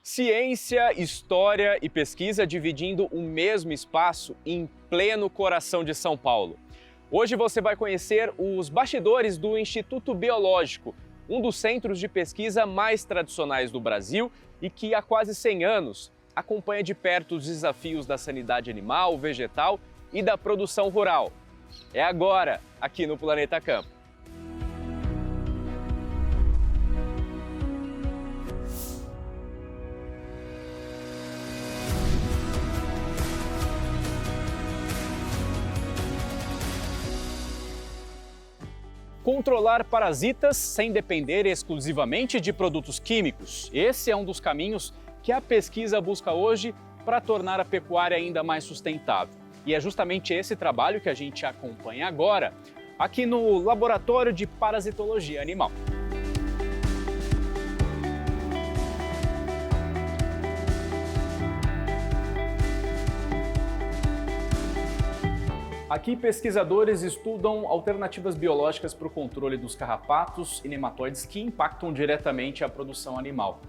Ciência, história e pesquisa dividindo o mesmo espaço em pleno coração de São Paulo. Hoje você vai conhecer os bastidores do Instituto Biológico, um dos centros de pesquisa mais tradicionais do Brasil e que há quase 100 anos acompanha de perto os desafios da sanidade animal, vegetal e da produção rural. É agora, aqui no Planeta Campo. Controlar parasitas sem depender exclusivamente de produtos químicos. Esse é um dos caminhos que a pesquisa busca hoje para tornar a pecuária ainda mais sustentável. E é justamente esse trabalho que a gente acompanha agora, aqui no Laboratório de Parasitologia Animal. Aqui, pesquisadores estudam alternativas biológicas para o controle dos carrapatos e nematóides que impactam diretamente a produção animal.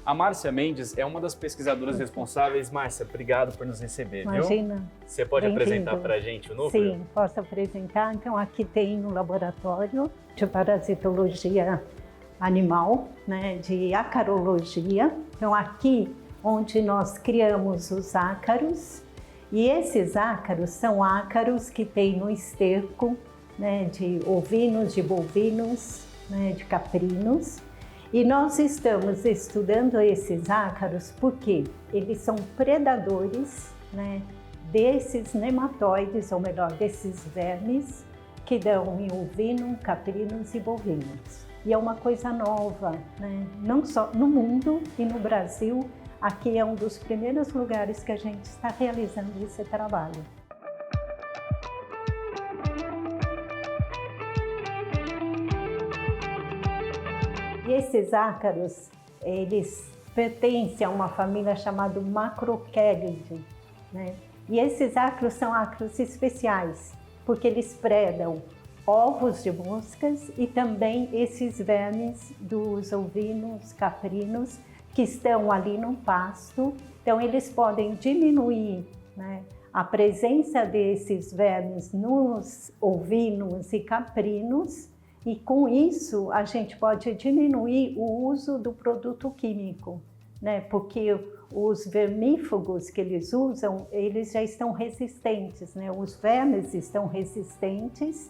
A Márcia Mendes é uma das pesquisadoras responsáveis. Márcia, obrigado por nos receber. Imagina. Viu? Você pode apresentar para a gente o núcleo? Sim, posso apresentar. Então, aqui tem um laboratório de parasitologia animal, né, de acarologia. Então, aqui onde nós criamos os ácaros. E esses ácaros são ácaros que tem no esterco, né, de ovinos, de bovinos, né, de caprinos. E nós estamos estudando esses ácaros porque eles são predadores, né, desses nematóides, ou melhor, desses vermes que dão em ovino, caprinos e bovinos. E é uma coisa nova, né, não só no mundo e no Brasil. Aqui é um dos primeiros lugares que a gente está realizando esse trabalho. E esses ácaros, eles pertencem a uma família chamada Macrochelidae, né? E esses ácaros são ácaros especiais, porque eles predam ovos de moscas e também esses vermes dos ovinos, caprinos, que estão ali no pasto. Então eles podem diminuir, né, a presença desses vermes nos ovinos e caprinos e com isso a gente pode diminuir o uso do produto químico, né, porque os vermífugos que eles usam, eles já estão resistentes, né, os vermes estão resistentes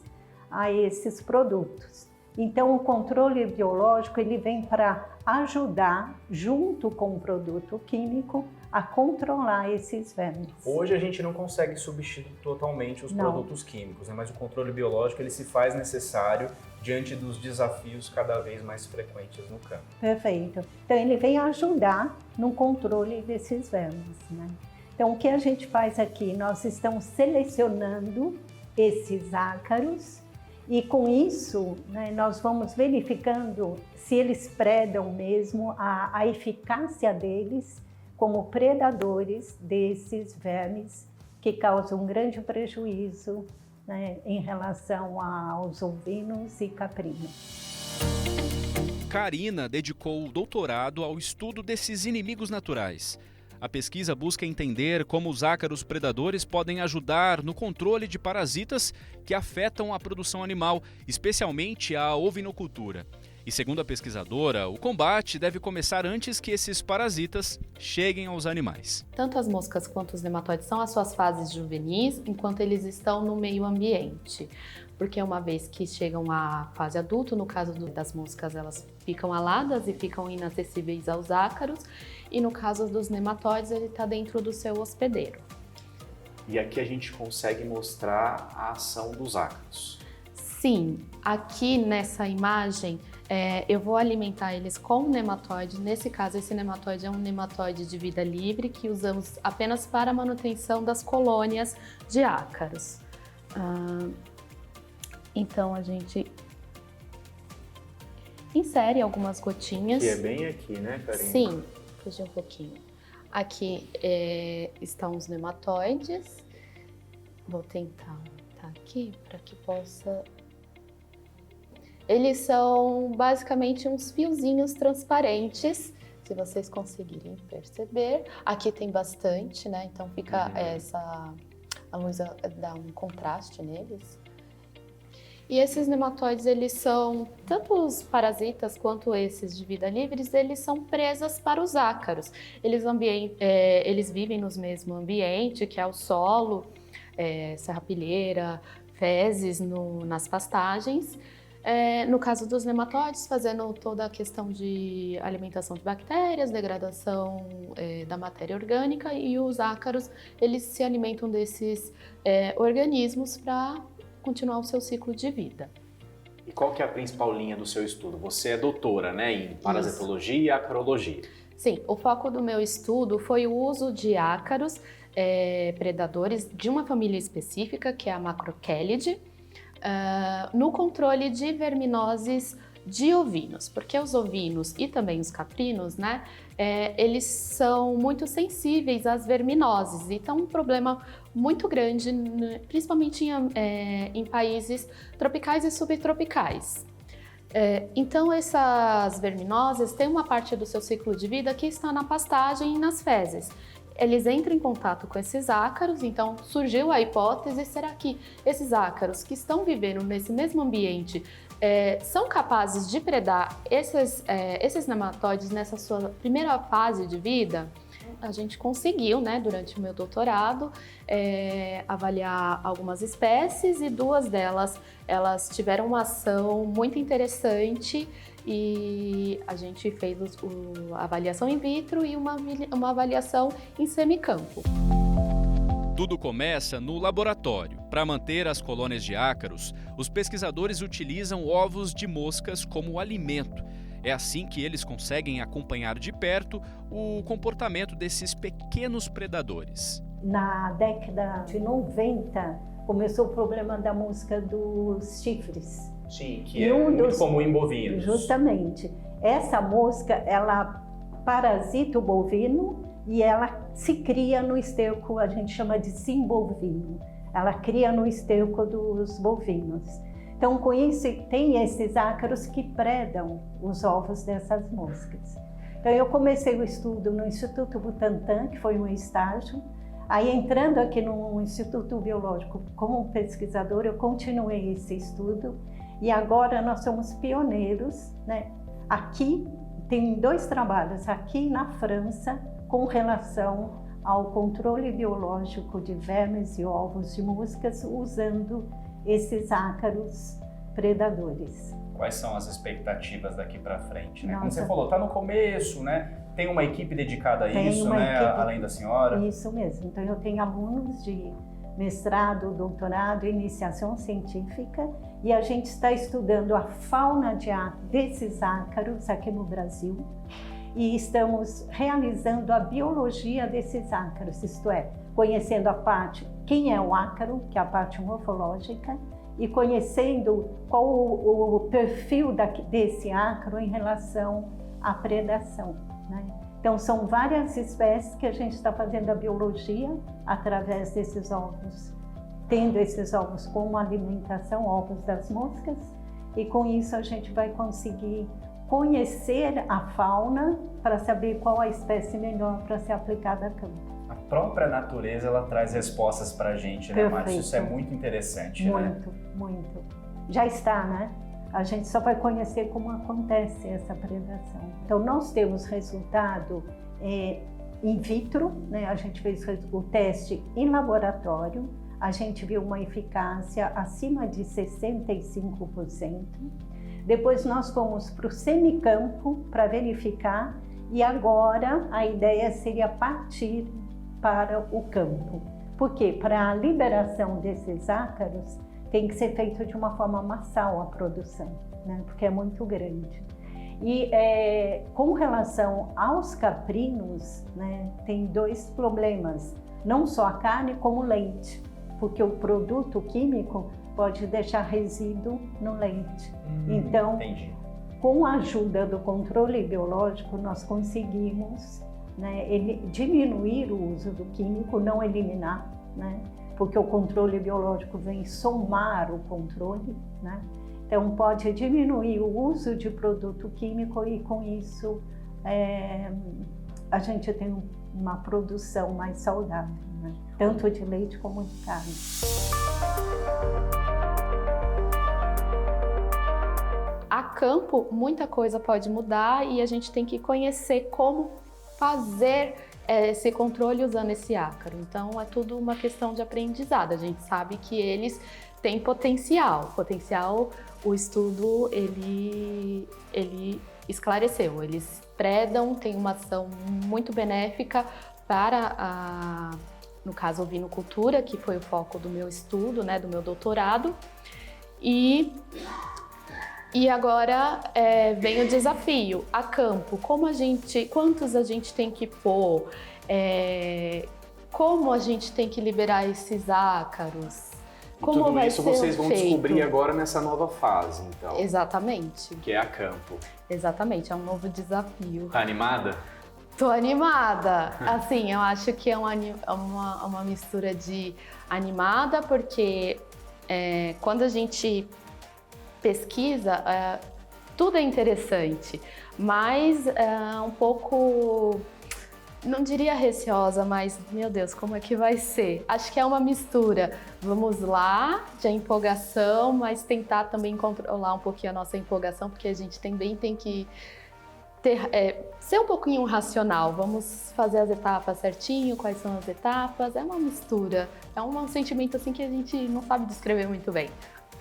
a esses produtos. Então, o controle biológico ele vem para ajudar, junto com o produto químico, a controlar esses vermes. Hoje a gente não consegue substituir totalmente os produtos químicos, né? Mas o controle biológico ele se faz necessário diante dos desafios cada vez mais frequentes no campo. Perfeito. Então, ele vem ajudar no controle desses vermes, né? Então, o que a gente faz aqui? Nós estamos selecionando esses ácaros. E com isso, né, nós vamos verificando se eles predam mesmo a eficácia deles como predadores desses vermes que causam um grande prejuízo, né, em relação aos ovinos e caprinos. Karina dedicou o doutorado ao estudo desses inimigos naturais. A pesquisa busca entender como os ácaros predadores podem ajudar no controle de parasitas que afetam a produção animal, especialmente a ovinocultura. E segundo a pesquisadora, o combate deve começar antes que esses parasitas cheguem aos animais. Tanto as moscas quanto os nematóides são as suas fases juvenis, enquanto eles estão no meio ambiente. Porque uma vez que chegam à fase adulta, no caso das moscas, elas ficam aladas e ficam inacessíveis aos ácaros. E no caso dos nematóides, ele está dentro do seu hospedeiro. E aqui a gente consegue mostrar a ação dos ácaros. Sim, aqui nessa imagem, eu vou alimentar eles com nematóide. Nesse caso, esse nematóide é um nematóide de vida livre que usamos apenas para a manutenção das colônias de ácaros. Então, a gente insere algumas gotinhas. Que é bem aqui, né, Karina? Sim, fugir um pouquinho. Aqui estão os nematóides. Vou tentar botar aqui para que possa... Eles são basicamente uns fiozinhos transparentes Se vocês conseguirem perceber, aqui tem bastante, né? Então fica a luz dá um contraste neles. E esses nematóides, eles são, tanto os parasitas quanto esses de vida livres, eles são presas para os ácaros. Eles vivem no mesmo ambiente, que é o solo, serrapilheira, fezes nas pastagens. No caso dos nematóides, fazendo toda a questão de alimentação de bactérias, degradação da matéria orgânica, e os ácaros, eles se alimentam desses organismos para continuar o seu ciclo de vida. E qual que é a principal linha do seu estudo? Você é doutora, né, em parasitologia e acarologia. Sim, o foco do meu estudo foi o uso de ácaros predadores de uma família específica, que é a Macrocheliddae, no controle de verminoses de ovinos, porque os ovinos e também os caprinos, né, eles são muito sensíveis às verminoses, e então um problema muito grande, principalmente em países tropicais e subtropicais. Então essas verminoses têm uma parte do seu ciclo de vida que está na pastagem e nas fezes. Eles entram em contato com esses ácaros, então surgiu a hipótese, será que esses ácaros que estão vivendo nesse mesmo ambiente são capazes de predar esses nematóides nessa sua primeira fase de vida? A gente conseguiu, né, durante o meu doutorado, avaliar algumas espécies, e 2 delas, elas tiveram uma ação muito interessante, e a gente fez a avaliação in vitro e uma avaliação em semicampo. Tudo começa no laboratório. Para manter as colônias de ácaros, os pesquisadores utilizam ovos de moscas como alimento. É assim que eles conseguem acompanhar de perto o comportamento desses pequenos predadores. Na década de 90, começou o problema da mosca dos chifres. Sim, que é muito comum em bovinos. Justamente. Essa mosca, ela parasita o bovino e ela se cria no esterco, a gente chama de simbovino. Ela cria no esterco dos bovinos. Então, com isso, tem esses ácaros que predam os ovos dessas moscas. Então, eu comecei o estudo no Instituto Butantan, que foi um estágio. Aí, entrando aqui no Instituto Biológico como pesquisadora, eu continuei esse estudo. E agora nós somos pioneiros, né? Aqui tem 2 trabalhos, aqui na França, com relação ao controle biológico de vermes e ovos de moscas, usando esses ácaros predadores. Quais são as expectativas daqui para frente, né? Nossa. Como você falou, está no começo, né? Tem uma equipe dedicada a isso, né? Além da senhora? Isso mesmo. Então eu tenho alunos de mestrado, doutorado, iniciação científica, e a gente está estudando a fauna desses ácaros aqui no Brasil, e estamos realizando a biologia desses ácaros, isto é, conhecendo a parte, quem é o ácaro, que é a parte morfológica, e conhecendo qual o perfil desse ácaro em relação à predação, né? Então, são várias espécies que a gente está fazendo a biologia através desses ovos, tendo esses ovos como alimentação, ovos das moscas, e com isso a gente vai conseguir conhecer a fauna para saber qual a espécie melhor para ser aplicada a campo. A própria natureza, ela traz respostas para a gente, né, Márcia? Isso é muito interessante, né? Muito, muito. Já está, né? A gente só vai conhecer como acontece essa predação. Então, nós temos resultado in vitro, né? A gente fez o teste em laboratório, a gente viu uma eficácia acima de 65%. Depois nós fomos para o semicampo para verificar, e agora a ideia seria partir para o campo. Por quê? Para a liberação desses ácaros, tem que ser feito de uma forma massal a produção, né? Porque é muito grande. E com relação aos caprinos, né, tem 2 problemas, não só a carne como o leite, porque o produto químico pode deixar resíduo no leite. Então, entendi. Com a ajuda do controle biológico, nós conseguimos, né, diminuir o uso do químico, não eliminar, né? Porque o controle biológico vem somar o controle, né? Então pode diminuir o uso de produto químico e com isso a gente tem uma produção mais saudável, né? Tanto de leite como de carne. A campo, muita coisa pode mudar e a gente tem que conhecer como fazer esse controle usando esse ácaro. Então, é tudo uma questão de aprendizado. A gente sabe que eles têm potencial. O estudo, ele esclareceu. Eles predam, tem uma ação muito benéfica para, no caso, a ovinocultura, que foi o foco do meu estudo, né, do meu doutorado. E agora vem o desafio, a campo, quantos a gente tem que pôr, como a gente tem que liberar esses ácaros, como tudo vai isso ser vocês vão feito. descobrir agora nessa nova fase, então. Exatamente, Que é a campo. exatamente, é um novo desafio. Tá animada? Tô animada, assim, eu acho que é uma mistura de animada, porque quando a gente pesquisa, tudo é interessante, mas um pouco, não diria receosa, mas, meu Deus, como é que vai ser? Acho que é uma mistura, vamos lá, de empolgação, mas tentar também controlar um pouquinho a nossa empolgação, porque a gente também tem que ser um pouquinho racional, vamos fazer as etapas certinho, quais são as etapas, é uma mistura, é um sentimento assim que a gente não sabe descrever muito bem.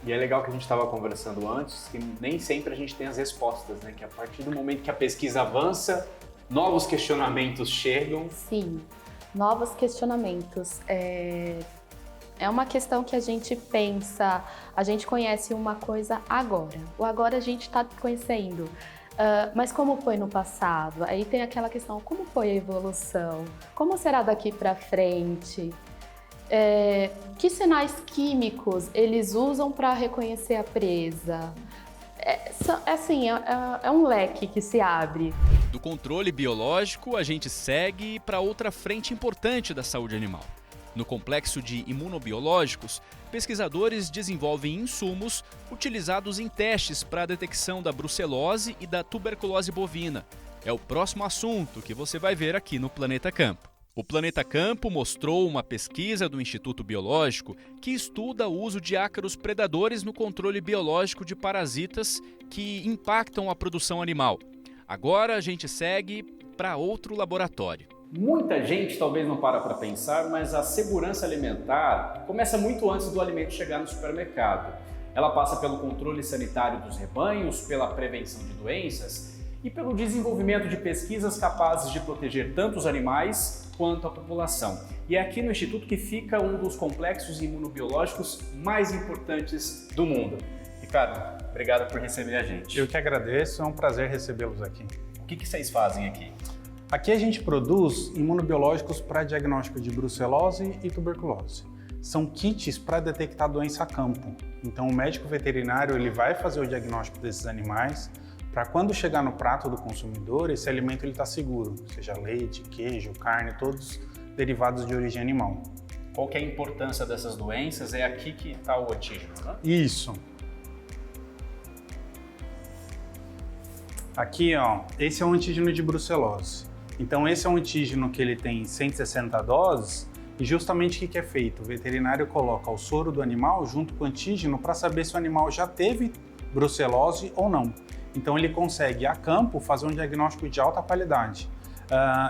E é legal que a gente estava conversando antes, que nem sempre a gente tem as respostas, né? Que a partir do momento que a pesquisa avança, novos questionamentos chegam. Sim, novos questionamentos. É uma questão que a gente pensa, a gente conhece uma coisa agora. O agora a gente está conhecendo. Mas como foi no passado? Aí tem aquela questão, como foi a evolução? Como será daqui para frente? Que sinais químicos eles usam para reconhecer a presa? É um leque que se abre. Do controle biológico, a gente segue para outra frente importante da saúde animal. No complexo de imunobiológicos, pesquisadores desenvolvem insumos utilizados em testes para a detecção da brucelose e da tuberculose bovina. É o próximo assunto que você vai ver aqui no Planeta Campo. O Planeta Campo mostrou uma pesquisa do Instituto Biológico que estuda o uso de ácaros predadores no controle biológico de parasitas que impactam a produção animal. Agora a gente segue para outro laboratório. Muita gente talvez não para pensar, mas a segurança alimentar começa muito antes do alimento chegar no supermercado. Ela passa pelo controle sanitário dos rebanhos, pela prevenção de doenças e pelo desenvolvimento de pesquisas capazes de proteger tanto os animais quanto a população. E é aqui no Instituto que fica um dos complexos imunobiológicos mais importantes do mundo. Ricardo, obrigado por receber a gente. Eu que agradeço, é um prazer recebê-los aqui. O que vocês fazem aqui? Aqui a gente produz imunobiológicos para diagnóstico de brucelose e tuberculose. São kits para detectar doença a campo. Então o médico veterinário ele vai fazer o diagnóstico desses animais para quando chegar no prato do consumidor, esse alimento está seguro, seja leite, queijo, carne, todos derivados de origem animal. Qual que é a importância dessas doenças? É aqui que está o antígeno, né? Isso. Aqui, ó, esse é um antígeno de brucelose. Então esse é um antígeno que ele tem 160 doses e justamente o que é feito? O veterinário coloca o soro do animal junto com o antígeno para saber se o animal já teve brucelose ou não. Então ele consegue a campo fazer um diagnóstico de alta qualidade.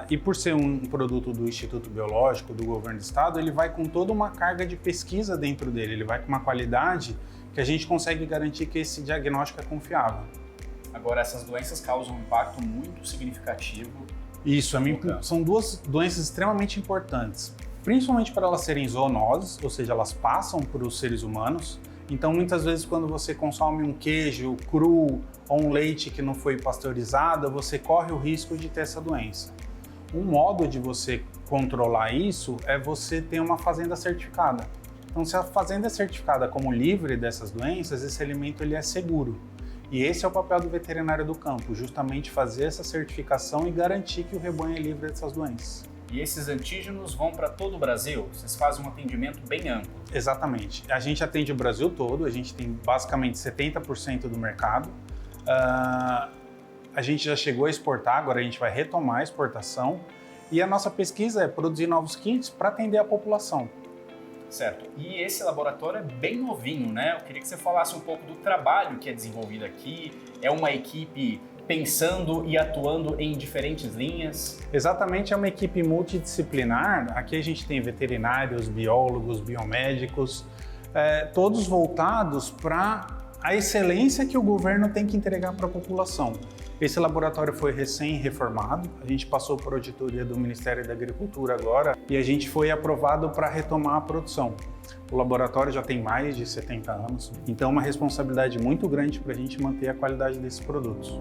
E por ser um produto do Instituto Biológico, do governo do estado, ele vai com toda uma carga de pesquisa dentro dele, ele vai com uma qualidade que a gente consegue garantir que esse diagnóstico é confiável. Agora, essas doenças causam um impacto muito significativo. Isso, são duas doenças extremamente importantes, principalmente para elas serem zoonoses, ou seja, elas passam para os seres humanos. Então, muitas vezes, quando você consome um queijo cru ou um leite que não foi pasteurizado, você corre o risco de ter essa doença. Um modo de você controlar isso é você ter uma fazenda certificada. Então, se a fazenda é certificada como livre dessas doenças, esse alimento ele é seguro. E esse é o papel do veterinário do campo, justamente fazer essa certificação e garantir que o rebanho é livre dessas doenças. E esses antígenos vão para todo o Brasil? Vocês fazem um atendimento bem amplo? Exatamente. A gente atende o Brasil todo, a gente tem basicamente 70% do mercado. A a gente já chegou a exportar, agora a gente vai retomar a exportação. E a nossa pesquisa é produzir novos kits para atender a população. Certo. E esse laboratório é bem novinho, né? Eu queria que você falasse um pouco do trabalho que é desenvolvido aqui. É uma equipe pensando e atuando em diferentes linhas? Exatamente, é uma equipe multidisciplinar. Aqui a gente tem veterinários, biólogos, biomédicos, todos voltados para a excelência que o governo tem que entregar para a população. Esse laboratório foi recém-reformado, a gente passou por auditoria do Ministério da Agricultura agora e a gente foi aprovado para retomar a produção. O laboratório já tem mais de 70 anos, então é uma responsabilidade muito grande para a gente manter a qualidade desses produtos.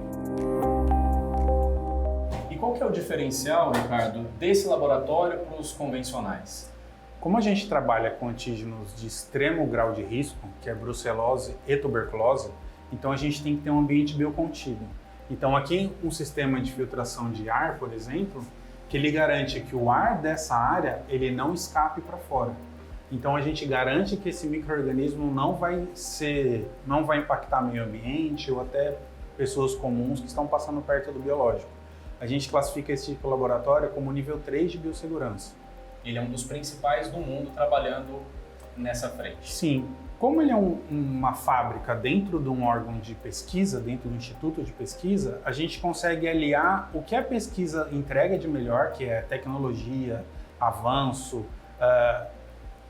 E qual que é o diferencial, Ricardo, desse laboratório para os convencionais? Como a gente trabalha com antígenos de extremo grau de risco, que é brucelose e tuberculose, então a gente tem que ter um ambiente biocontido. Então aqui um sistema de filtração de ar, por exemplo, que ele garante que o ar dessa área ele não escape para fora. Então a gente garante que esse micro-organismo não vai impactar meio ambiente ou até pessoas comuns que estão passando perto do biológico. A gente classifica esse tipo de laboratório como nível 3 de biossegurança. Ele é um dos principais do mundo trabalhando nessa frente. Sim. Como ele é uma fábrica dentro de um órgão de pesquisa, dentro do instituto de pesquisa, a gente consegue aliar o que a pesquisa entrega de melhor, que é tecnologia, avanço,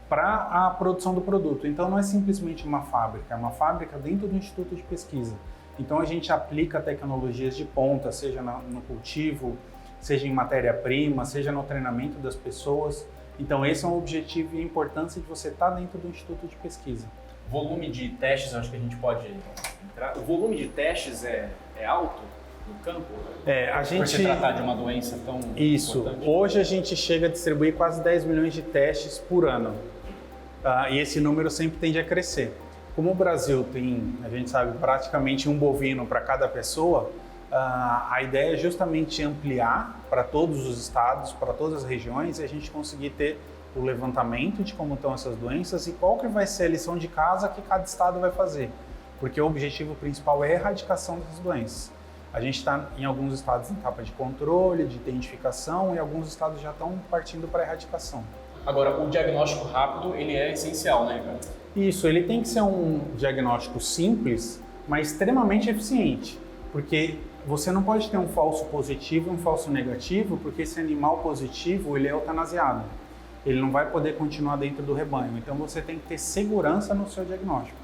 para a produção do produto. Então não é simplesmente uma fábrica, é uma fábrica dentro do instituto de pesquisa. Então a gente aplica tecnologias de ponta, seja no cultivo, seja em matéria-prima, seja no treinamento das pessoas. Então esse é um objetivo e a importância de você estar dentro do instituto de pesquisa. Volume de testes, acho que a gente pode entrar. O volume de testes é alto no campo? Por se tratar de uma doença tão importante? Hoje a gente chega a distribuir quase 10 milhões de testes por ano. E esse número sempre tende a crescer. Como o Brasil tem, a gente sabe, praticamente um bovino para cada pessoa, a ideia é justamente ampliar para todos os estados, para todas as regiões, e a gente conseguir ter o levantamento de como estão essas doenças e qual que vai ser a lição de casa que cada estado vai fazer. Porque o objetivo principal é a erradicação dessas doenças. A gente está em alguns estados em etapa de controle, de identificação, e alguns estados já estão partindo para a erradicação. Agora, o diagnóstico rápido, ele é essencial, né, Ricardo? Isso, ele tem que ser um diagnóstico simples, mas extremamente eficiente. Porque você não pode ter um falso positivo e um falso negativo, porque esse animal positivo, ele é eutanasiado. Ele não vai poder continuar dentro do rebanho. Então você tem que ter segurança no seu diagnóstico.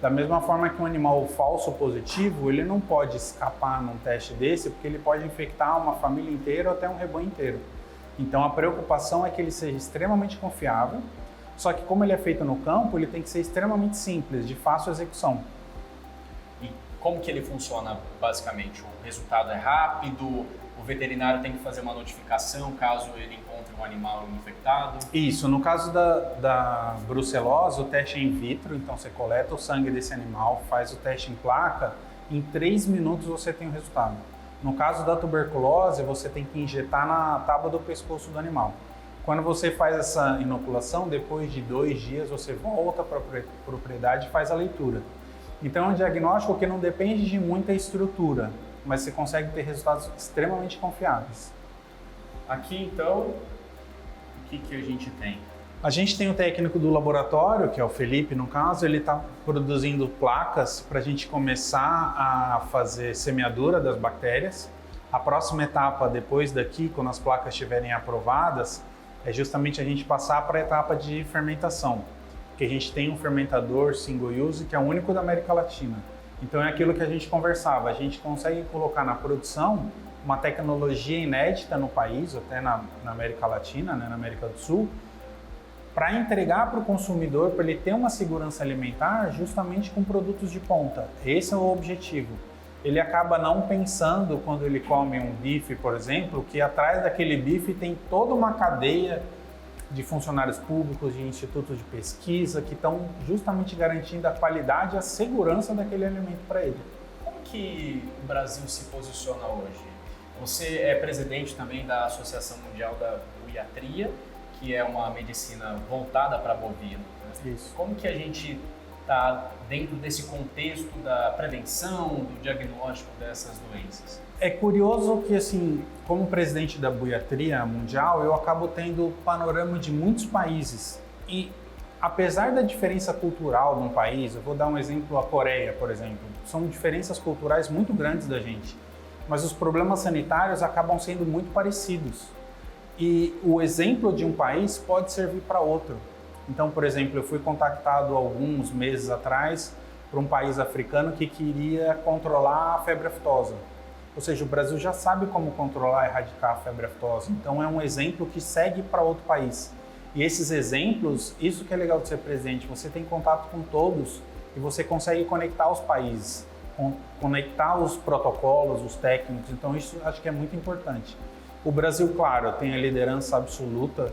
Da mesma forma que um animal falso positivo, ele não pode escapar num teste desse, porque ele pode infectar uma família inteira ou até um rebanho inteiro. Então a preocupação é que ele seja extremamente confiável, só que como ele é feito no campo, ele tem que ser extremamente simples, de fácil execução. E como que ele funciona basicamente? O resultado é rápido? O veterinário tem que fazer uma notificação caso ele encontre um animal infectado? Isso, no caso da brucelose, o teste é in vitro, então você coleta o sangue desse animal, faz o teste em placa, em 3 minutos você tem o resultado. No caso da tuberculose, você tem que injetar na tábua do pescoço do animal. Quando você faz essa inoculação, depois de 2 dias você volta para a propriedade e faz a leitura. Então é um diagnóstico que não depende de muita estrutura, mas você consegue ter resultados extremamente confiáveis. Aqui, então, o que a gente tem? A gente tem o técnico do laboratório, que é o Felipe, no caso, ele está produzindo placas para a gente começar a fazer semeadura das bactérias. A próxima etapa, depois daqui, quando as placas estiverem aprovadas, é justamente a gente passar para a etapa de fermentação, porque a gente tem um fermentador single use que é o único da América Latina. Então é aquilo que a gente conversava, a gente consegue colocar na produção uma tecnologia inédita no país, até na América Latina, né, na América do Sul, para entregar para o consumidor, para ele ter uma segurança alimentar justamente com produtos de ponta. Esse é o objetivo. Ele acaba não pensando, quando ele come um bife, por exemplo, que atrás daquele bife tem toda uma cadeia de funcionários públicos, de institutos de pesquisa, que estão justamente garantindo a qualidade e a segurança daquele alimento para ele. Como que o Brasil se posiciona hoje? Você é presidente também da Associação Mundial da Buiatria, que é uma medicina voltada para bovino. Isso. Como que a gente está dentro desse contexto da prevenção, do diagnóstico dessas doenças? É curioso que, assim, como presidente da Buiatria Mundial, eu acabo tendo panorama de muitos países. E, apesar da diferença cultural de um país, eu vou dar um exemplo, a Coreia, por exemplo, são diferenças culturais muito grandes da gente, mas os problemas sanitários acabam sendo muito parecidos. E o exemplo de um país pode servir para outro. Então, por exemplo, eu fui contactado alguns meses atrás por um país africano que queria controlar a febre aftosa. Ou seja, o Brasil já sabe como controlar e erradicar a febre aftosa. Então, é um exemplo que segue para outro país. E esses exemplos, isso que é legal de ser presidente, você tem contato com todos e você consegue conectar os países, conectar os protocolos, os técnicos. Então, isso acho que é muito importante. O Brasil, claro, tem a liderança absoluta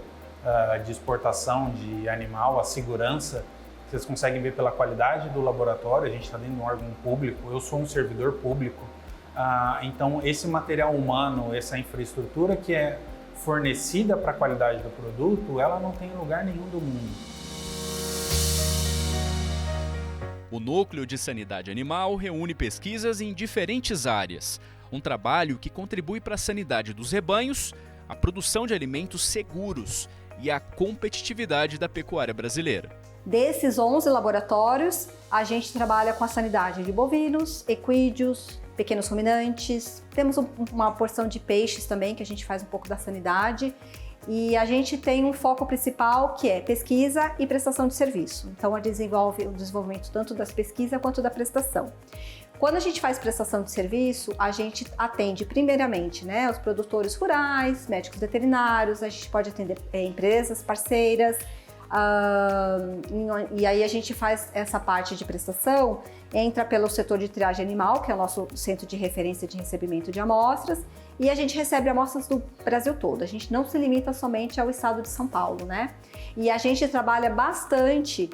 de exportação de animal, a segurança. Vocês conseguem ver pela qualidade do laboratório, a gente está dentro de um órgão público, eu sou um servidor público. Então, esse material humano, essa infraestrutura que é fornecida para a qualidade do produto, ela não tem em lugar nenhum do mundo. O Núcleo de Sanidade Animal reúne pesquisas em diferentes áreas. Um trabalho que contribui para a sanidade dos rebanhos, a produção de alimentos seguros e a competitividade da pecuária brasileira. Desses 11 laboratórios, a gente trabalha com a sanidade de bovinos, equídeos, pequenos ruminantes. Temos uma porção de peixes também, que a gente faz um pouco da sanidade. E a gente tem um foco principal que é pesquisa e prestação de serviço. Então, desenvolve o desenvolvimento tanto das pesquisas quanto da prestação. Quando a gente faz prestação de serviço, a gente atende primeiramente, né, os produtores rurais, médicos veterinários, a gente pode atender empresas parceiras, e aí a gente faz essa parte de prestação, entra pelo setor de triagem animal, que é o nosso centro de referência de recebimento de amostras, e a gente recebe amostras do Brasil todo. A gente não se limita somente ao estado de São Paulo, né? E a gente trabalha bastante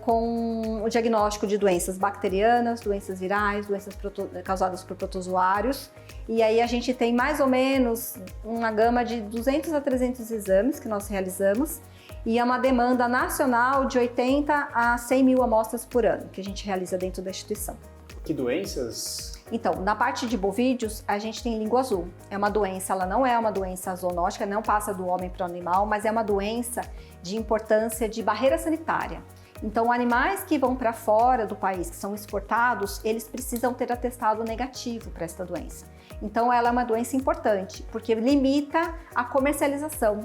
com o diagnóstico de doenças bacterianas, doenças virais, doenças causadas por protozoários. E aí a gente tem mais ou menos uma gama de 200 a 300 exames que nós realizamos. E é uma demanda nacional de 80 a 100 mil amostras por ano que a gente realiza dentro da instituição. Que doenças? Então, na parte de bovídeos, a gente tem língua azul. É uma doença, ela não é uma doença zoonótica, não passa do homem para o animal, mas é uma doença de importância de barreira sanitária. Então, animais que vão para fora do país, que são exportados, eles precisam ter atestado negativo para esta doença. Então, ela é uma doença importante, porque limita a comercialização,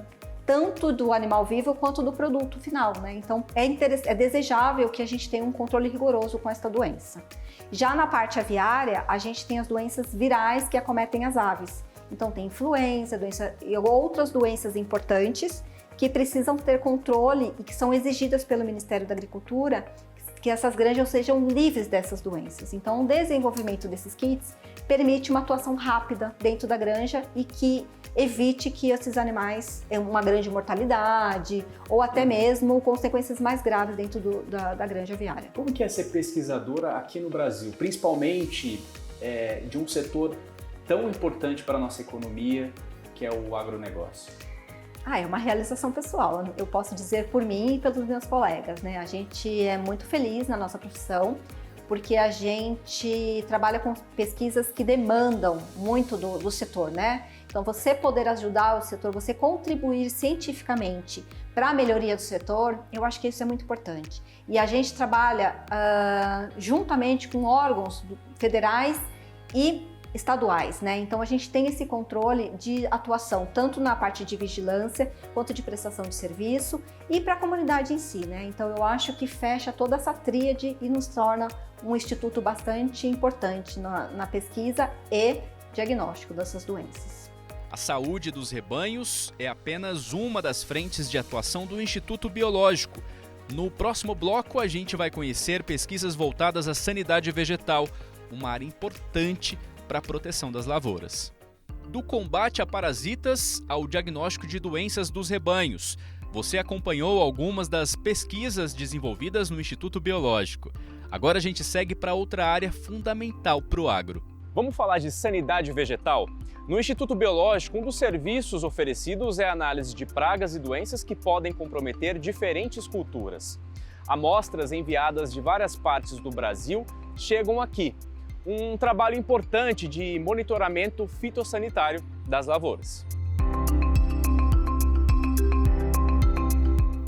tanto do animal vivo quanto do produto final, né? Então, é desejável que a gente tenha um controle rigoroso com esta doença. Já na parte aviária, a gente tem as doenças virais que acometem as aves. Então, tem influenza, e outras doenças importantes que precisam ter controle e que são exigidas pelo Ministério da Agricultura, que essas granjas sejam livres dessas doenças. Então, o desenvolvimento desses kits permite uma atuação rápida dentro da granja e que evite que esses animais tenham uma grande mortalidade ou até mesmo consequências mais graves dentro da granja aviária. Como que é ser pesquisadora aqui no Brasil, principalmente de um setor tão importante para a nossa economia, que é o agronegócio? É uma realização pessoal, eu posso dizer por mim e pelos meus colegas, né? A gente é muito feliz na nossa profissão, porque a gente trabalha com pesquisas que demandam muito do setor, né? Então, você poder ajudar o setor, você contribuir cientificamente para a melhoria do setor, eu acho que isso é muito importante. E a gente trabalha juntamente com órgãos federais e estaduais, né? Então a gente tem esse controle de atuação tanto na parte de vigilância quanto de prestação de serviço e para a comunidade em si, né? Então eu acho que fecha toda essa tríade e nos torna um instituto bastante importante na pesquisa e diagnóstico dessas doenças. A saúde dos rebanhos é apenas uma das frentes de atuação do Instituto Biológico. No próximo bloco a gente vai conhecer pesquisas voltadas à sanidade vegetal, uma área importante para a proteção das lavouras. Do combate a parasitas ao diagnóstico de doenças dos rebanhos, você acompanhou algumas das pesquisas desenvolvidas no Instituto Biológico. Agora a gente segue para outra área fundamental para o agro. Vamos falar de sanidade vegetal? No Instituto Biológico, um dos serviços oferecidos é a análise de pragas e doenças que podem comprometer diferentes culturas. Amostras enviadas de várias partes do Brasil chegam aqui. Um trabalho importante de monitoramento fitossanitário das lavouras.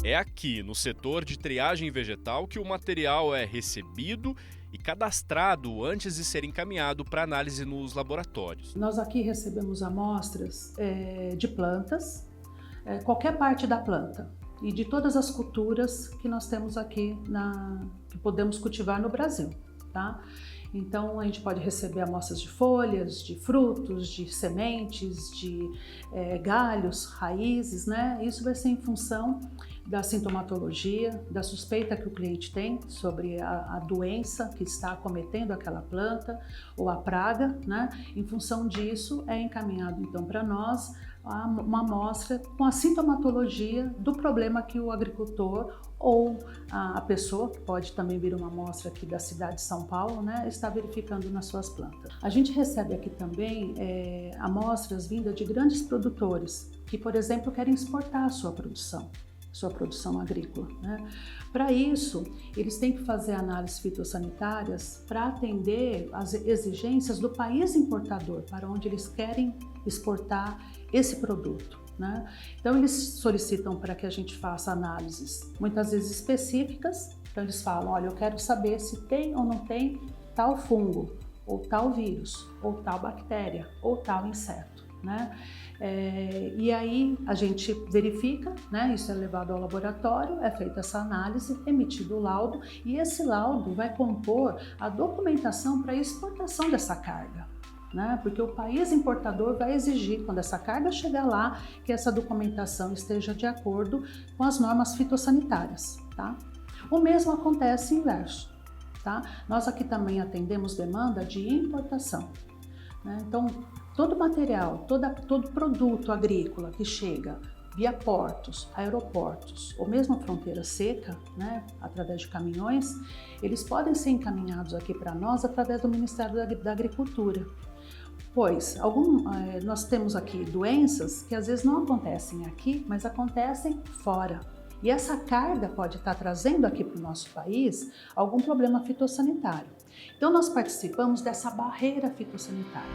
É aqui, no setor de triagem vegetal, que o material é recebido e cadastrado antes de ser encaminhado para análise nos laboratórios. Nós aqui recebemos amostras de plantas, qualquer parte da planta e de todas as culturas que nós temos aqui, que podemos cultivar no Brasil, tá? Então a gente pode receber amostras de folhas, de frutos, de sementes, de galhos, raízes, né? Isso vai ser em função da sintomatologia, da suspeita que o cliente tem sobre a doença que está acometendo aquela planta ou a praga, né? Em função disso é encaminhado então para nós uma amostra com a sintomatologia do problema que o agricultor ou a pessoa, que pode também vir uma amostra aqui da cidade de São Paulo, né, está verificando nas suas plantas. A gente recebe aqui também amostras vindas de grandes produtores que, por exemplo, querem exportar a sua produção agrícola, né? Para isso, eles têm que fazer análises fitossanitárias para atender às exigências do país importador, para onde eles querem exportar esse produto, né? Então, eles solicitam para que a gente faça análises, muitas vezes específicas. Então, eles falam, olha, eu quero saber se tem ou não tem tal fungo, ou tal vírus, ou tal bactéria, ou tal inseto, né? E aí a gente verifica, né? Isso é levado ao laboratório, é feita essa análise, emitido o laudo, e esse laudo vai compor a documentação para a exportação dessa carga, né? Porque o país importador vai exigir, quando essa carga chegar lá, que essa documentação esteja de acordo com as normas fitossanitárias, tá? O mesmo acontece inverso, tá? Nós aqui também atendemos demanda de importação, né? Então, todo material, todo produto agrícola que chega via portos, aeroportos ou mesmo a fronteira seca, né, através de caminhões, eles podem ser encaminhados aqui para nós através do Ministério da Agricultura. Pois nós temos aqui doenças que às vezes não acontecem aqui, mas acontecem fora. E essa carga pode estar trazendo aqui para o nosso país algum problema fitossanitário. Então nós participamos dessa barreira fitossanitária.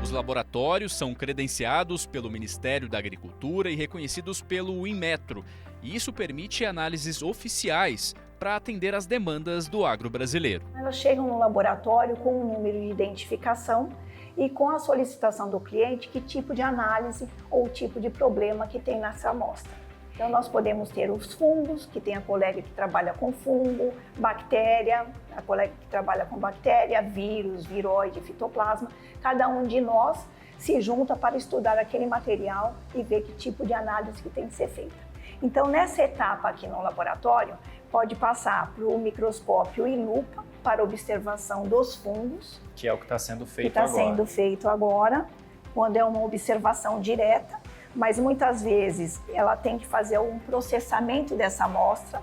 Os laboratórios são credenciados pelo Ministério da Agricultura e reconhecidos pelo Inmetro, e isso permite análises oficiais para atender às demandas do agro brasileiro. Elas chegam no laboratório com um número de identificação e com a solicitação do cliente que tipo de análise ou tipo de problema que tem nessa amostra. Então nós podemos ter os fungos, que tem a colega que trabalha com fungo, bactéria, a colega que trabalha com bactéria, vírus, viroide, fitoplasma. Cada um de nós se junta para estudar aquele material e ver que tipo de análise que tem que ser feita. Então nessa etapa aqui no laboratório, pode passar para o microscópio e lupa para observação dos fungos. Que é o que está sendo feito agora. Que está sendo feito agora, quando é uma observação direta. Mas muitas vezes ela tem que fazer um processamento dessa amostra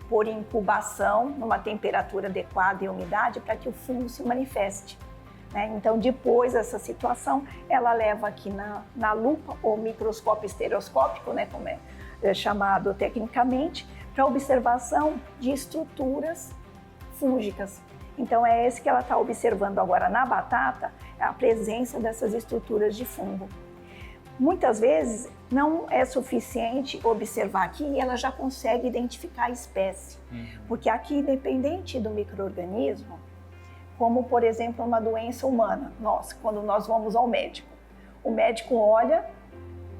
por incubação, numa temperatura adequada e umidade, para que o fungo se manifeste, né? Então, depois dessa situação, ela leva aqui na lupa, ou microscópio estereoscópico, né, como é chamado tecnicamente, para observação de estruturas fúngicas. Então, é esse que ela está observando agora na batata, a presença dessas estruturas de fungo. Muitas vezes não é suficiente observar aqui e ela já consegue identificar a espécie. Porque aqui, independente do micro-organismo, como por exemplo uma doença humana, quando nós vamos ao médico, o médico olha,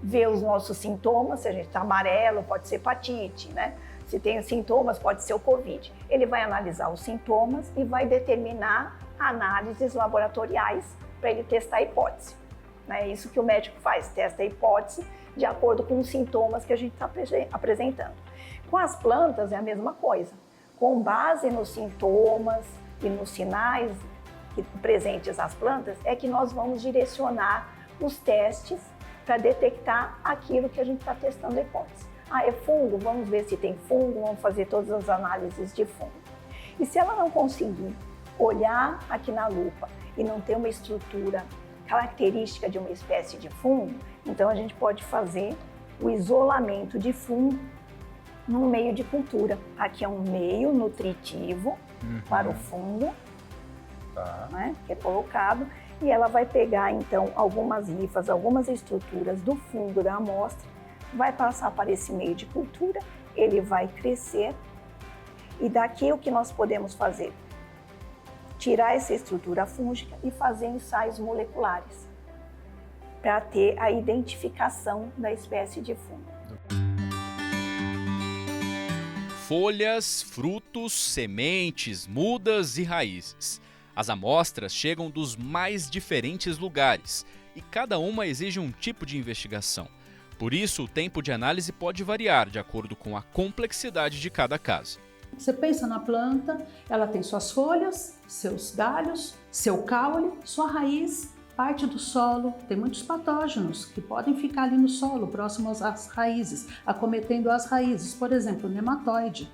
vê os nossos sintomas, se a gente está amarelo, pode ser hepatite, né? Se tem sintomas, pode ser o Covid. Ele vai analisar os sintomas e vai determinar análises laboratoriais para ele testar a hipótese. É isso que o médico faz, testa a hipótese de acordo com os sintomas que a gente está apresentando. Com as plantas é a mesma coisa. Com base nos sintomas e nos sinais presentes nas plantas, é que nós vamos direcionar os testes para detectar aquilo que a gente está testando a hipótese. É fungo? Vamos ver se tem fungo, vamos fazer todas as análises de fungo. E se ela não conseguir olhar aqui na lupa e não ter uma estrutura característica de uma espécie de fungo, então a gente pode fazer o isolamento de fungo num meio de cultura. Aqui é um meio nutritivo para o fungo, né, que é colocado, e ela vai pegar então algumas hifas, algumas estruturas do fungo da amostra, vai passar para esse meio de cultura, ele vai crescer, e daqui o que nós podemos fazer? Tirar essa estrutura fúngica e fazer ensaios moleculares para ter a identificação da espécie de fungo. Folhas, frutos, sementes, mudas e raízes. As amostras chegam dos mais diferentes lugares e cada uma exige um tipo de investigação. Por isso, o tempo de análise pode variar de acordo com a complexidade de cada caso. Você pensa na planta, ela tem suas folhas, seus galhos, seu caule, sua raiz, parte do solo. Tem muitos patógenos que podem ficar ali no solo, próximos às raízes, acometendo as raízes. Por exemplo, o nematóide.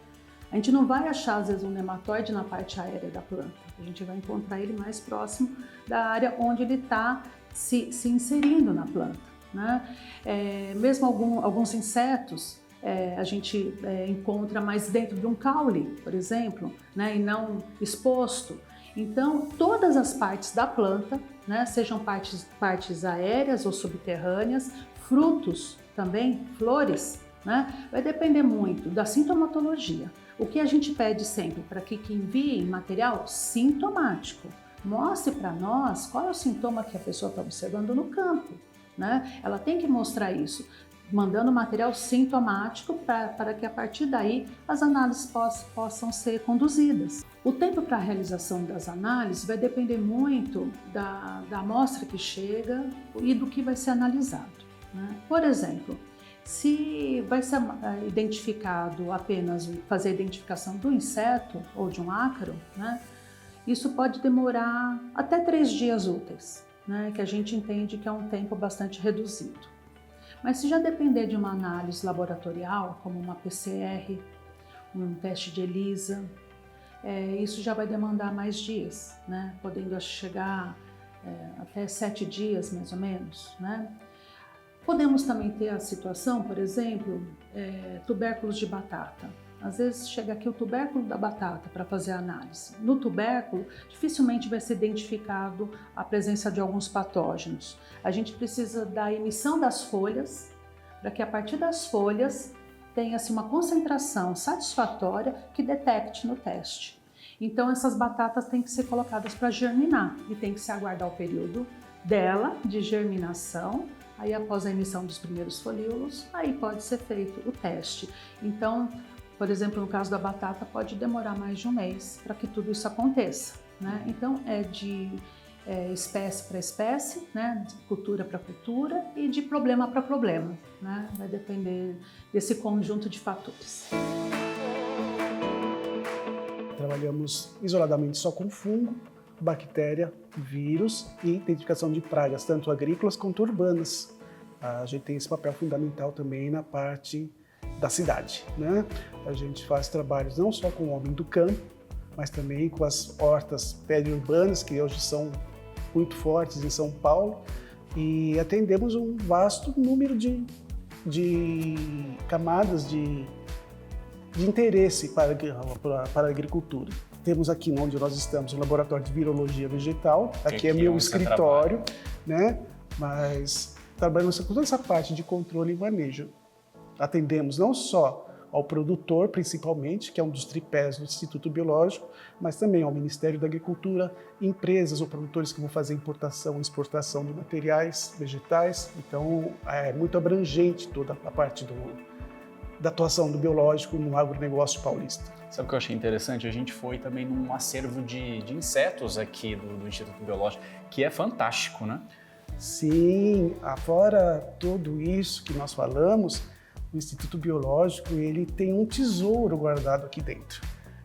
A gente não vai achar, às vezes, um nematóide na parte aérea da planta. A gente vai encontrar ele mais próximo da área onde ele está se inserindo na planta, né? Mesmo alguns insetos, a gente encontra mais dentro de um caule, por exemplo, né? E não exposto. Então, todas as partes da planta, né? Sejam partes aéreas ou subterrâneas, frutos também, flores, né? Vai depender muito da sintomatologia. O que a gente pede sempre para que enviem material sintomático. Mostre para nós qual é o sintoma que a pessoa está observando no campo, né? Ela tem que mostrar isso, mandando material sintomático para que a partir daí as análises possam ser conduzidas. O tempo para a realização das análises vai depender muito da amostra que chega e do que vai ser analisado, né? Por exemplo, se vai ser identificado apenas fazer a identificação do inseto ou de um ácaro, né, isso pode demorar até 3 dias úteis, né, que a gente entende que é um tempo bastante reduzido. Mas se já depender de uma análise laboratorial, como uma PCR, um teste de ELISA, isso já vai demandar mais dias, né, podendo chegar até 7 dias mais ou menos, né? Podemos também ter a situação, por exemplo, tubérculos de batata. Às vezes chega aqui o tubérculo da batata para fazer a análise. No tubérculo, dificilmente vai ser identificado a presença de alguns patógenos. A gente precisa da emissão das folhas, para que a partir das folhas tenha-se uma concentração satisfatória que detecte no teste. Então essas batatas têm que ser colocadas para germinar e tem que se aguardar o período dela de germinação. Aí, após a emissão dos primeiros folíolos, aí pode ser feito o teste. Então, por exemplo, no caso da batata, pode demorar mais de um mês para que tudo isso aconteça, né? Então, é de espécie para espécie, né? De cultura para cultura e de problema para problema, né? Vai depender desse conjunto de fatores. Trabalhamos isoladamente só com fungo, bactéria, vírus e identificação de pragas, tanto agrícolas quanto urbanas. A gente tem esse papel fundamental também na parte da cidade, né? A gente faz trabalhos não só com o homem do campo, mas também com as hortas periurbanas, que hoje são muito fortes em São Paulo, e atendemos um vasto número de camadas de interesse para a agricultura. Temos aqui onde nós estamos o Laboratório de Virologia Vegetal, aqui é meu escritório, né? Mas trabalhamos com toda essa parte de controle e manejo. Atendemos não só ao produtor, principalmente, que é um dos tripés do Instituto Biológico, mas também ao Ministério da Agricultura, empresas ou produtores que vão fazer importação e exportação de materiais vegetais. Então, é muito abrangente toda a parte da atuação do biológico no agronegócio paulista. Sabe o que eu achei interessante? A gente foi também num acervo de insetos aqui do Instituto Biológico, que é fantástico, né? Sim, fora tudo isso que nós falamos, o Instituto Biológico ele tem um tesouro guardado aqui dentro,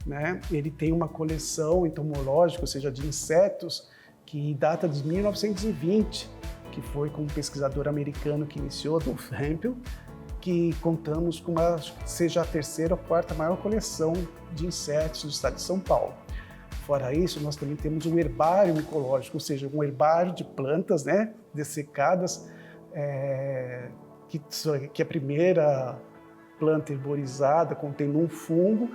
né? Ele tem uma coleção entomológica, ou seja, de insetos, que data de 1920, que foi com um pesquisador americano que iniciou, Dolph Hempel, que contamos com seja a terceira ou quarta maior coleção de insetos do estado de São Paulo. Fora isso, nós também temos um herbário micológico, ou seja, um herbário de plantas, né, dessecadas, que a primeira planta herborizada contendo um fungo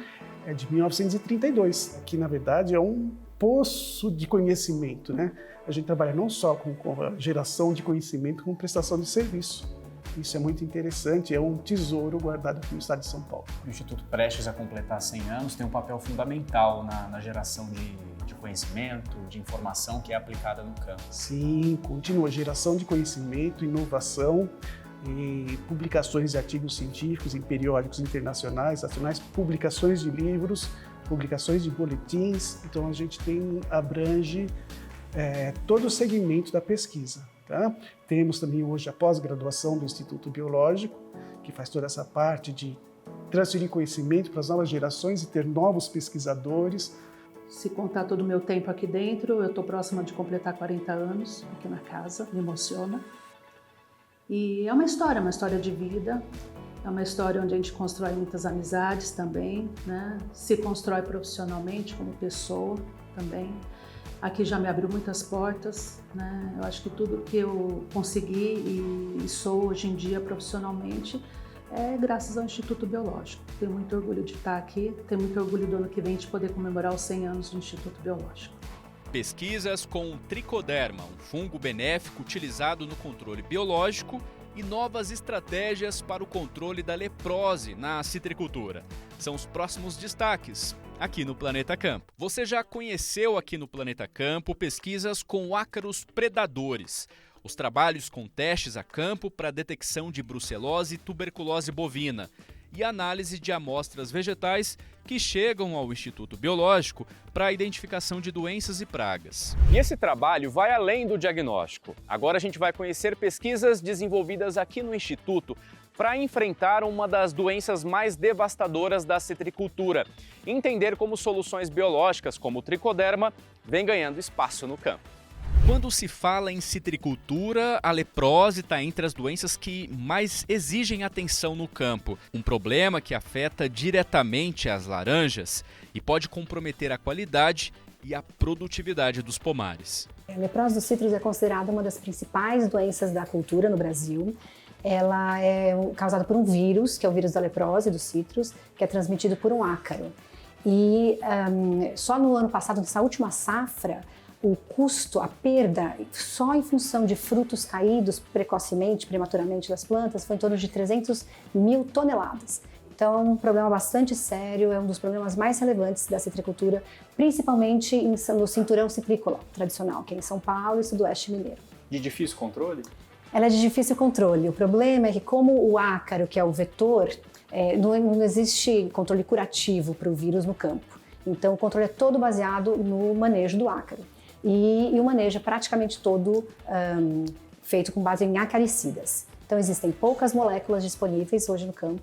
é de 1932, que na verdade é um poço de conhecimento, né? A gente trabalha não só com a geração de conhecimento, como prestação de serviço. Isso é muito interessante, é um tesouro guardado aqui no estado de São Paulo. O Instituto, prestes a completar 100 anos, tem um papel fundamental na geração de conhecimento, de informação que é aplicada no campo. Sim, continua geração de conhecimento, inovação, e publicações de artigos científicos em periódicos internacionais, nacionais, publicações de livros, publicações de boletins. Então a gente abrange todo o segmento da pesquisa. Tá? Temos também hoje a pós-graduação do Instituto Biológico, que faz toda essa parte de transferir conhecimento para as novas gerações e ter novos pesquisadores. Se contar todo o meu tempo aqui dentro, eu estou próxima de completar 40 anos aqui na casa, me emociona. E é uma história de vida, é uma história onde a gente constrói muitas amizades também, né? Se constrói profissionalmente como pessoa também. Aqui já me abriu muitas portas, né? Eu acho que tudo que eu consegui e sou hoje em dia profissionalmente é graças ao Instituto Biológico. Tenho muito orgulho de estar aqui, tenho muito orgulho do ano que vem de poder comemorar os 100 anos do Instituto Biológico. Pesquisas com o tricoderma, um fungo benéfico utilizado no controle biológico, e novas estratégias para o controle da leprose na citricultura. São os próximos destaques aqui no Planeta Campo. Você já conheceu aqui no Planeta Campo pesquisas com ácaros predadores, os trabalhos com testes a campo para detecção de brucelose e tuberculose bovina e análise de amostras vegetais que chegam ao Instituto Biológico para a identificação de doenças e pragas. E esse trabalho vai além do diagnóstico. Agora a gente vai conhecer pesquisas desenvolvidas aqui no Instituto para enfrentar uma das doenças mais devastadoras da citricultura e entender como soluções biológicas, como o tricoderma, vêm ganhando espaço no campo. Quando se fala em citricultura, a leprose está entre as doenças que mais exigem atenção no campo. Um problema que afeta diretamente as laranjas e pode comprometer a qualidade e a produtividade dos pomares. A leprose dos citros é considerada uma das principais doenças da cultura no Brasil. Ela é causada por um vírus, que é o vírus da leprose dos citros, que é transmitido por um ácaro. E só no ano passado, nessa última safra, o custo, a perda, só em função de frutos caídos precocemente, prematuramente das plantas, foi em torno de 300 mil toneladas. Então é um problema bastante sério, é um dos problemas mais relevantes da citricultura, principalmente no cinturão citrícola tradicional, que é em São Paulo e Sudoeste Mineiro. De difícil controle? Ela é de difícil controle. O problema é que, como o ácaro, que é o vetor, não existe controle curativo para o vírus no campo. Então o controle é todo baseado no manejo do ácaro. E o manejo é praticamente todo feito com base em acaricidas. Então existem poucas moléculas disponíveis hoje no campo.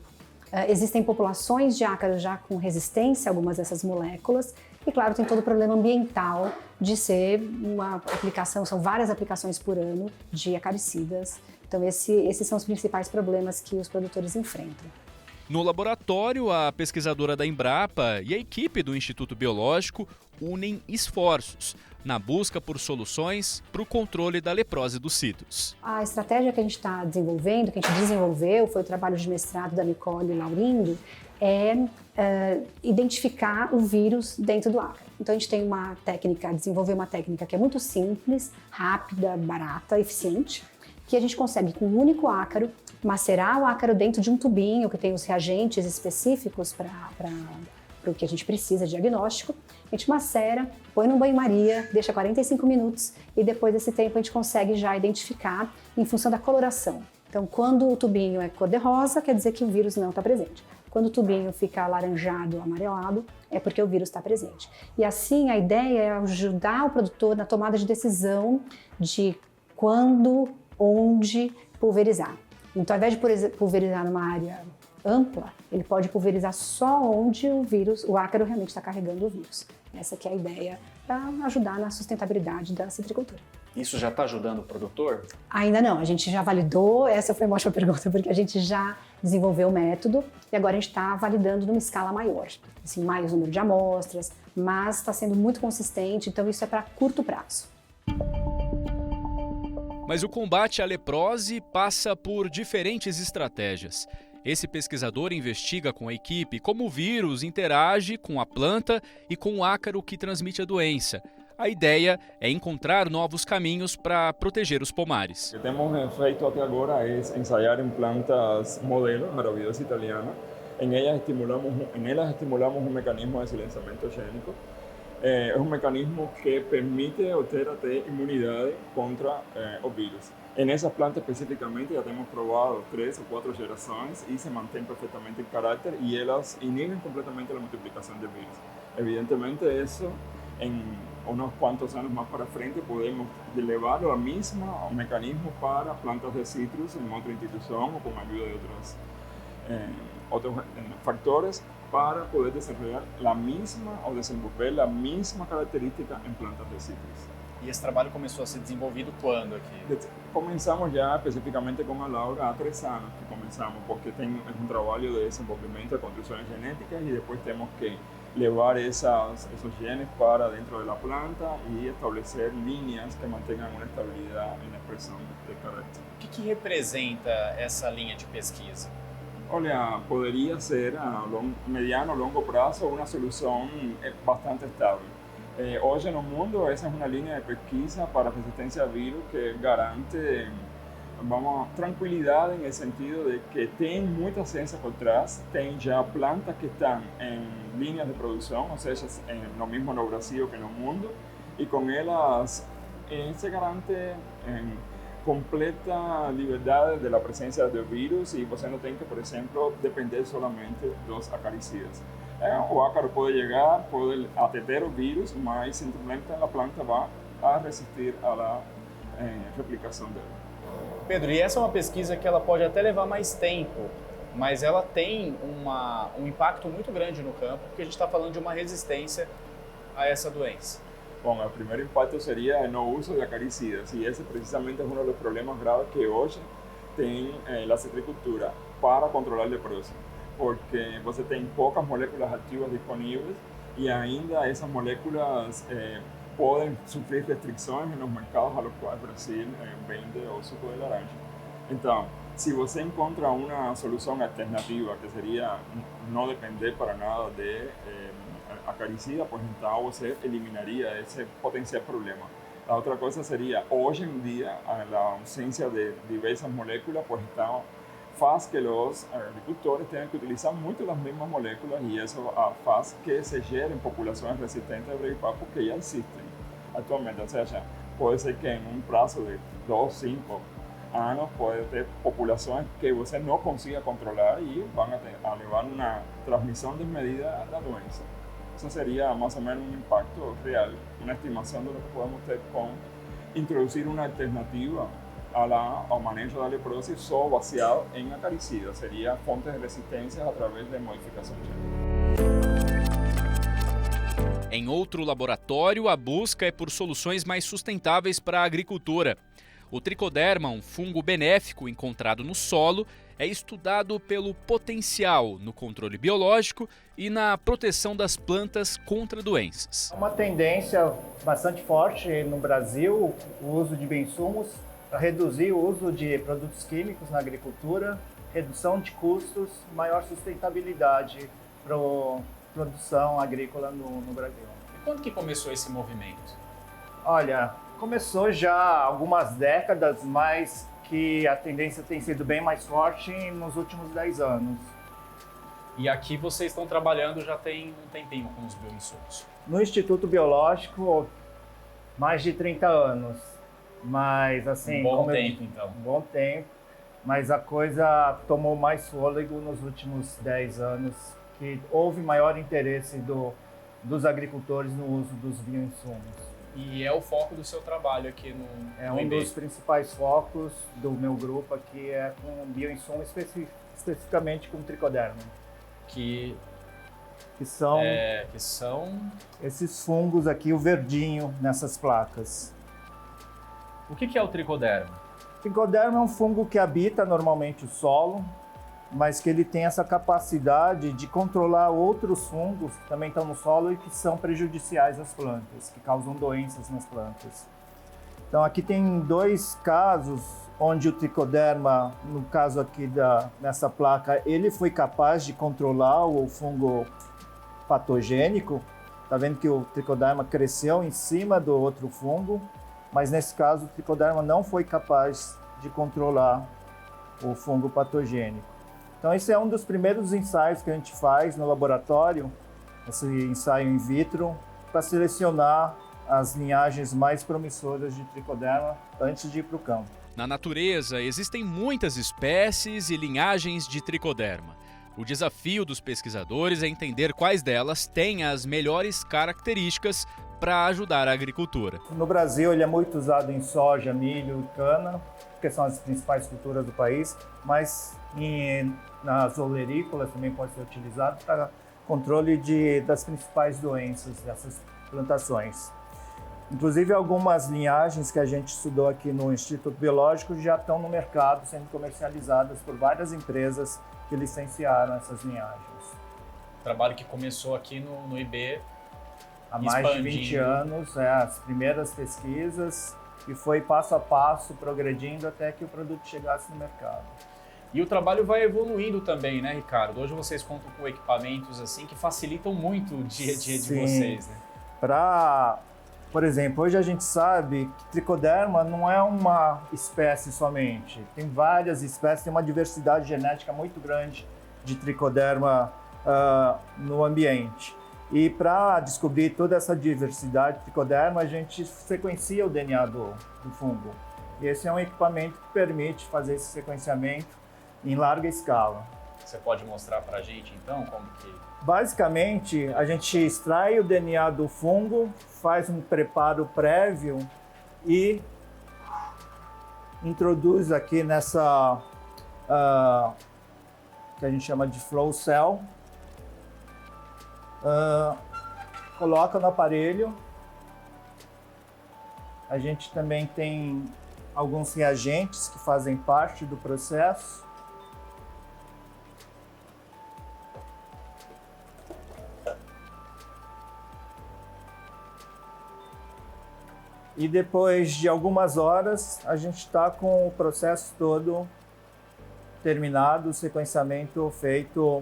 Existem populações de ácaros já com resistência a algumas dessas moléculas. E claro, tem todo o problema ambiental de ser uma aplicação, são várias aplicações por ano de acaricidas. Então esses são os principais problemas que os produtores enfrentam. No laboratório, a pesquisadora da Embrapa e a equipe do Instituto Biológico unem esforços na busca por soluções para o controle da leprose dos citros. A estratégia que a gente está desenvolvendo, que a gente desenvolveu, foi o trabalho de mestrado da Nicole Laurindo, identificar o vírus dentro do ácaro. Então a gente tem desenvolver uma técnica que é muito simples, rápida, barata, eficiente, que a gente consegue com um único ácaro macerar o ácaro dentro de um tubinho que tem os reagentes específicos para o que a gente precisa de diagnóstico. A gente macera, põe no banho-maria, deixa 45 minutos e depois desse tempo a gente consegue já identificar em função da coloração. Então, quando o tubinho é cor-de-rosa, quer dizer que o vírus não está presente. Quando o tubinho fica alaranjado, amarelado, é porque o vírus está presente. E assim, a ideia é ajudar o produtor na tomada de decisão de quando, onde pulverizar. Então, ao invés de pulverizar numa área ampla, ele pode pulverizar só onde o ácaro realmente está carregando o vírus. Essa que é a ideia para ajudar na sustentabilidade da citricultura. Isso já está ajudando o produtor? Ainda não, a gente já validou, essa foi uma ótima pergunta, porque a gente já desenvolveu o método e agora a gente está validando numa escala maior, assim, mais número de amostras, mas está sendo muito consistente, então isso é para curto prazo. Mas o combate à leprose passa por diferentes estratégias. Esse pesquisador investiga com a equipe como o vírus interage com a planta e com o ácaro que transmite a doença. A ideia é encontrar novos caminhos para proteger os pomares. O que temos feito até agora é ensaiar em plantas modelo, maravilhosa italiana. Em elas estimulamos um mecanismo de silenciamento gênico. É um mecanismo que permite obter até imunidade contra o vírus. Nessas plantas especificamente já temos provado 3 ou 4 gerações e se mantém perfeitamente em caráter e elas inibem completamente a multiplicação de vírus. Evidentemente isso em unos cuantos anos mais para frente podemos levar o mesmo mecanismo para plantas de citros em outra instituição ou com a ajuda de outros factores para poder desenvolver a mesma característica em plantas de citros. E esse trabalho começou a ser desenvolvido quando aqui? Começamos já especificamente com a Laura há 3 anos que começamos, porque tem um trabalho de desenvolvimento de construções genéticas e depois temos que levar esses genes para dentro da planta e estabelecer linhas que mantenham uma estabilidade na expressão de caráter. O que representa essa linha de pesquisa? Olha, poderia ser a mediano ou longo prazo uma solução bastante estável. Hoje no mundo, essa é uma linha de pesquisa para resistência a vírus que garante tranquilidade no sentido de que tem muita ciência por trás, tem já plantas que estão em linhas de produção, ou seja, no mesmo no Brasil que no mundo, e com elas se garante completa liberdade da presença do vírus e você não tem que, por exemplo, depender somente dos acaricidas. O ácaro pode chegar, pode até ter o vírus, mas simplesmente a planta vai resistir à replicação dele. Pedro, e essa é uma pesquisa que ela pode até levar mais tempo, mas ela tem um impacto muito grande no campo, porque a gente está falando de uma resistência a essa doença. Bom, o primeiro impacto seria no uso de acaricidas, e esse precisamente é um dos problemas graves que hoje tem a citricultura para controlar a leprosa, porque você tem poucas moléculas ativas disponíveis e ainda essas moléculas podem sofrer restrições nos mercados a los quais o Brasil vende o suco de laranja. Então, se você encontra uma solução alternativa, que seria não depender para nada de acaricida, pois então você eliminaria esse potencial problema. A outra coisa seria, hoje em dia, a ausência de diversas moléculas, pois então faz que os agricultores tenham que utilizar muito das mesmas moléculas e isso faz que se gerem populações resistentes ao gripar porque já existem atualmente. Ou seja, pode ser que em um prazo de 2, 5 anos pode ter populações que você não consiga controlar e vão a levar uma transmissão desmedida da doença. Isso seria mais ou menos um impacto real, uma estimação do que podemos ter com introduzir uma alternativa ao manejo da leprose só baseado em acaricida. Seria fontes de resistência através de modificação genética. Em outro laboratório, a busca é por soluções mais sustentáveis para a agricultura. O tricoderma, um fungo benéfico encontrado no solo, é estudado pelo potencial no controle biológico e na proteção das plantas contra doenças. Uma tendência bastante forte no Brasil, o uso de bioinsumos para reduzir o uso de produtos químicos na agricultura, redução de custos, maior sustentabilidade para a produção agrícola no Brasil. E quando que começou esse movimento? Olha, começou já há algumas décadas, mas que a tendência tem sido bem mais forte nos últimos 10 anos. E aqui vocês estão trabalhando já tem um tempinho com os bioinsumos? No Instituto Biológico, mais de 30 anos. Mas assim... Um bom tempo, então. Um bom tempo. Mas a coisa tomou mais fôlego nos últimos 10 anos, que houve maior interesse dos agricultores no uso dos bioinsumos. E é o foco do seu trabalho aqui no É um dos principais focos do meu grupo aqui, é com bioinsumo especificamente com tricoderma. Que são esses fungos aqui, o verdinho nessas placas. O que é o tricoderma? O tricoderma é um fungo que habita normalmente o solo, mas que ele tem essa capacidade de controlar outros fungos que também estão no solo e que são prejudiciais às plantas, que causam doenças nas plantas. Então aqui tem 2 casos onde o tricoderma, no caso aqui nessa placa, ele foi capaz de controlar o fungo patogênico. Tá vendo que o tricoderma cresceu em cima do outro fungo, mas nesse caso o tricoderma não foi capaz de controlar o fungo patogênico. Então esse é um dos primeiros ensaios que a gente faz no laboratório, esse ensaio in vitro, para selecionar as linhagens mais promissoras de tricoderma antes de ir para o campo. Na natureza, existem muitas espécies e linhagens de tricoderma. O desafio dos pesquisadores é entender quais delas têm as melhores características para ajudar a agricultura. No Brasil, ele é muito usado em soja, milho e cana, que são as principais culturas do país, mas nas olerícolas também pode ser utilizado para controle das principais doenças dessas plantações. Inclusive, algumas linhagens que a gente estudou aqui no Instituto Biológico já estão no mercado, sendo comercializadas por várias empresas que licenciaram essas linhagens. Trabalho que começou aqui no IB há mais de 20 anos, as primeiras pesquisas, e foi passo a passo progredindo até que o produto chegasse no mercado. E o trabalho vai evoluindo também, né, Ricardo? Hoje vocês contam com equipamentos assim que facilitam muito o dia a dia de vocês, né? Por exemplo, hoje a gente sabe que tricoderma não é uma espécie somente. Tem várias espécies, tem uma diversidade genética muito grande de tricoderma no ambiente. E para descobrir toda essa diversidade de tricoderma, a gente sequencia o DNA do fungo. E esse é um equipamento que permite fazer esse sequenciamento em larga escala. Você pode mostrar para a gente, então, como que... Basicamente, a gente extrai o DNA do fungo, faz um preparo prévio e introduz aqui nessa que a gente chama de flow cell, coloca no aparelho. A gente também tem alguns reagentes que fazem parte do processo. E depois de algumas horas, a gente está com o processo todo terminado, o sequenciamento feito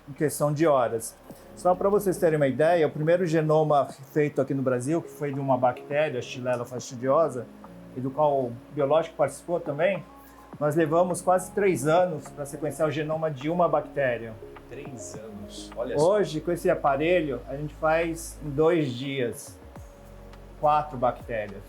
em questão de horas. Só para vocês terem uma ideia, o primeiro genoma feito aqui no Brasil, que foi de uma bactéria, a Xylella fastidiosa, e do qual o biológico participou também, nós levamos quase 3 anos para sequenciar o genoma de uma bactéria. 3 anos, olha só. Hoje, com esse aparelho, a gente faz em 2 dias. 4 bactérias.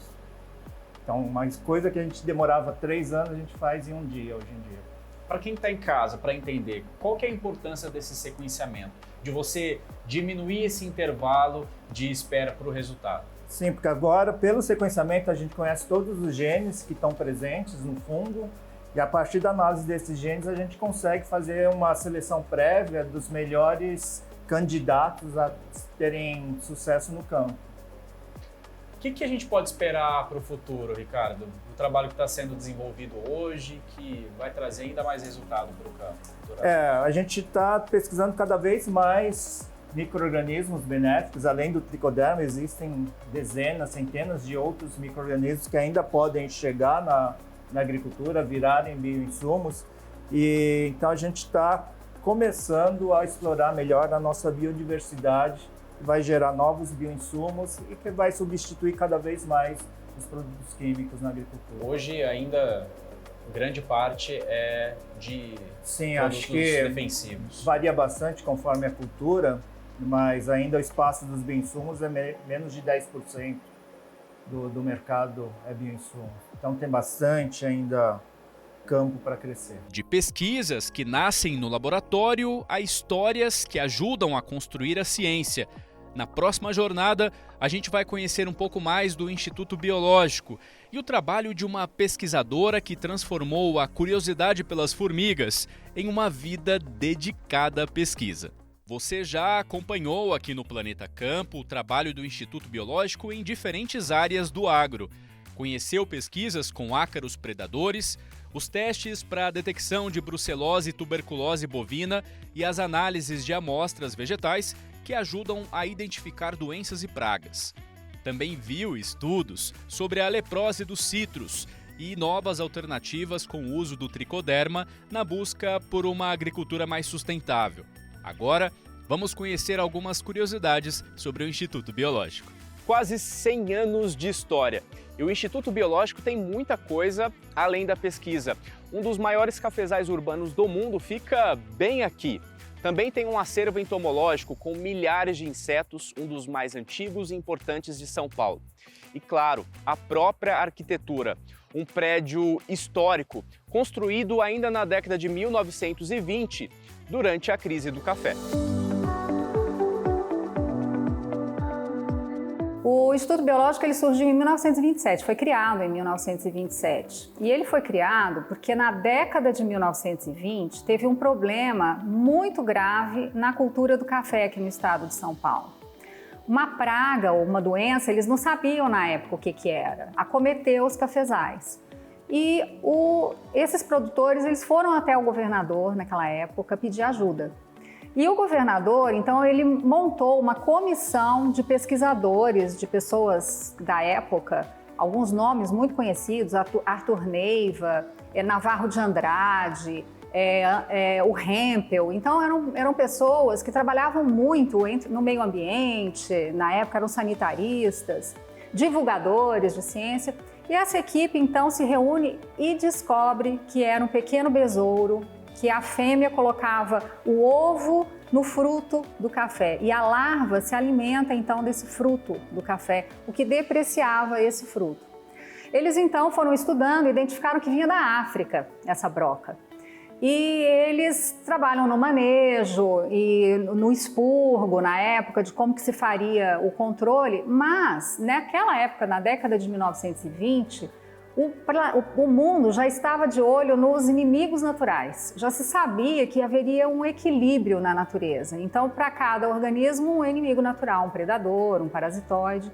Então, uma coisa que a gente demorava 3 anos, a gente faz em 1 dia hoje em dia. Para quem está em casa, para entender, qual que é a importância desse sequenciamento? De você diminuir esse intervalo de espera para o resultado? Sim, porque agora, pelo sequenciamento, a gente conhece todos os genes que estão presentes no fungo e a partir da análise desses genes, a gente consegue fazer uma seleção prévia dos melhores candidatos a terem sucesso no campo. O que a gente pode esperar para o futuro, Ricardo? O trabalho que está sendo desenvolvido hoje, que vai trazer ainda mais resultado para o campo? A gente está pesquisando cada vez mais micro-organismos benéficos. Além do tricoderma, existem dezenas, centenas de outros micro-organismos que ainda podem chegar na agricultura, virarem bioinsumos. E então a gente está começando a explorar melhor a nossa biodiversidade, que vai gerar novos bioinsumos e que vai substituir cada vez mais os produtos químicos na agricultura. Hoje ainda grande parte é de produtos acho que defensivos. Varia bastante conforme a cultura, mas ainda o espaço dos bioinsumos é menos de 10% do mercado é bioinsumo. Então tem bastante ainda campo para crescer. De pesquisas que nascem no laboratório a histórias que ajudam a construir a ciência. Na próxima jornada, a gente vai conhecer um pouco mais do Instituto Biológico e o trabalho de uma pesquisadora que transformou a curiosidade pelas formigas em uma vida dedicada à pesquisa. Você já acompanhou aqui no Planeta Campo o trabalho do Instituto Biológico em diferentes áreas do agro. Conheceu pesquisas com ácaros predadores, os testes para a detecção de brucelose e tuberculose bovina e as análises de amostras vegetais que ajudam a identificar doenças e pragas. Também viu estudos sobre a leprose dos citros e novas alternativas com o uso do tricoderma na busca por uma agricultura mais sustentável. Agora, vamos conhecer algumas curiosidades sobre o Instituto Biológico. Quase 100 anos de história. E o Instituto Biológico tem muita coisa além da pesquisa. Um dos maiores cafezais urbanos do mundo fica bem aqui. Também tem um acervo entomológico com milhares de insetos, um dos mais antigos e importantes de São Paulo. E claro, a própria arquitetura. Um prédio histórico, construído ainda na década de 1920, durante a crise do café. O Instituto Biológico ele surgiu em 1927, foi criado em 1927. E ele foi criado porque na década de 1920 teve um problema muito grave na cultura do café aqui no estado de São Paulo. Uma praga ou uma doença, eles não sabiam na época o que era, acometeu os cafezais. E esses produtores eles foram até o governador naquela época pedir ajuda. E o governador, então, ele montou uma comissão de pesquisadores, de pessoas da época, alguns nomes muito conhecidos, Arthur Neiva, Navarro de Andrade, o Hempel. Então, eram pessoas que trabalhavam muito no meio ambiente, na época eram sanitaristas, divulgadores de ciência. E essa equipe, então, se reúne e descobre que era um pequeno besouro, que a fêmea colocava o ovo no fruto do café e a larva se alimenta então desse fruto do café, o que depreciava esse fruto. Eles então foram estudando e identificaram que vinha da África essa broca. E eles trabalham no manejo e no expurgo, na época de como que se faria o controle, mas naquela época, na década de 1920, o mundo já estava de olho nos inimigos naturais. Já se sabia que haveria um equilíbrio na natureza. Então, para cada organismo, um inimigo natural, um predador, um parasitoide.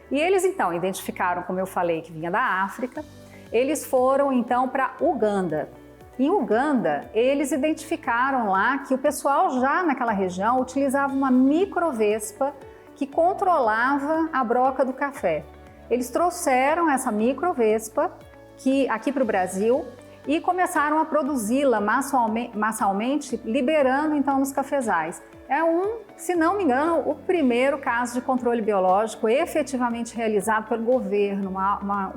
E eles, então, identificaram, como eu falei, que vinha da África. Eles foram, então, para Uganda. Em Uganda, eles identificaram lá que o pessoal já naquela região utilizava uma microvespa que controlava a broca do café. Eles trouxeram essa microvespa aqui para o Brasil e começaram a produzi-la massalmente, liberando então nos cafezais. É se não me engano, o primeiro caso de controle biológico efetivamente realizado pelo governo,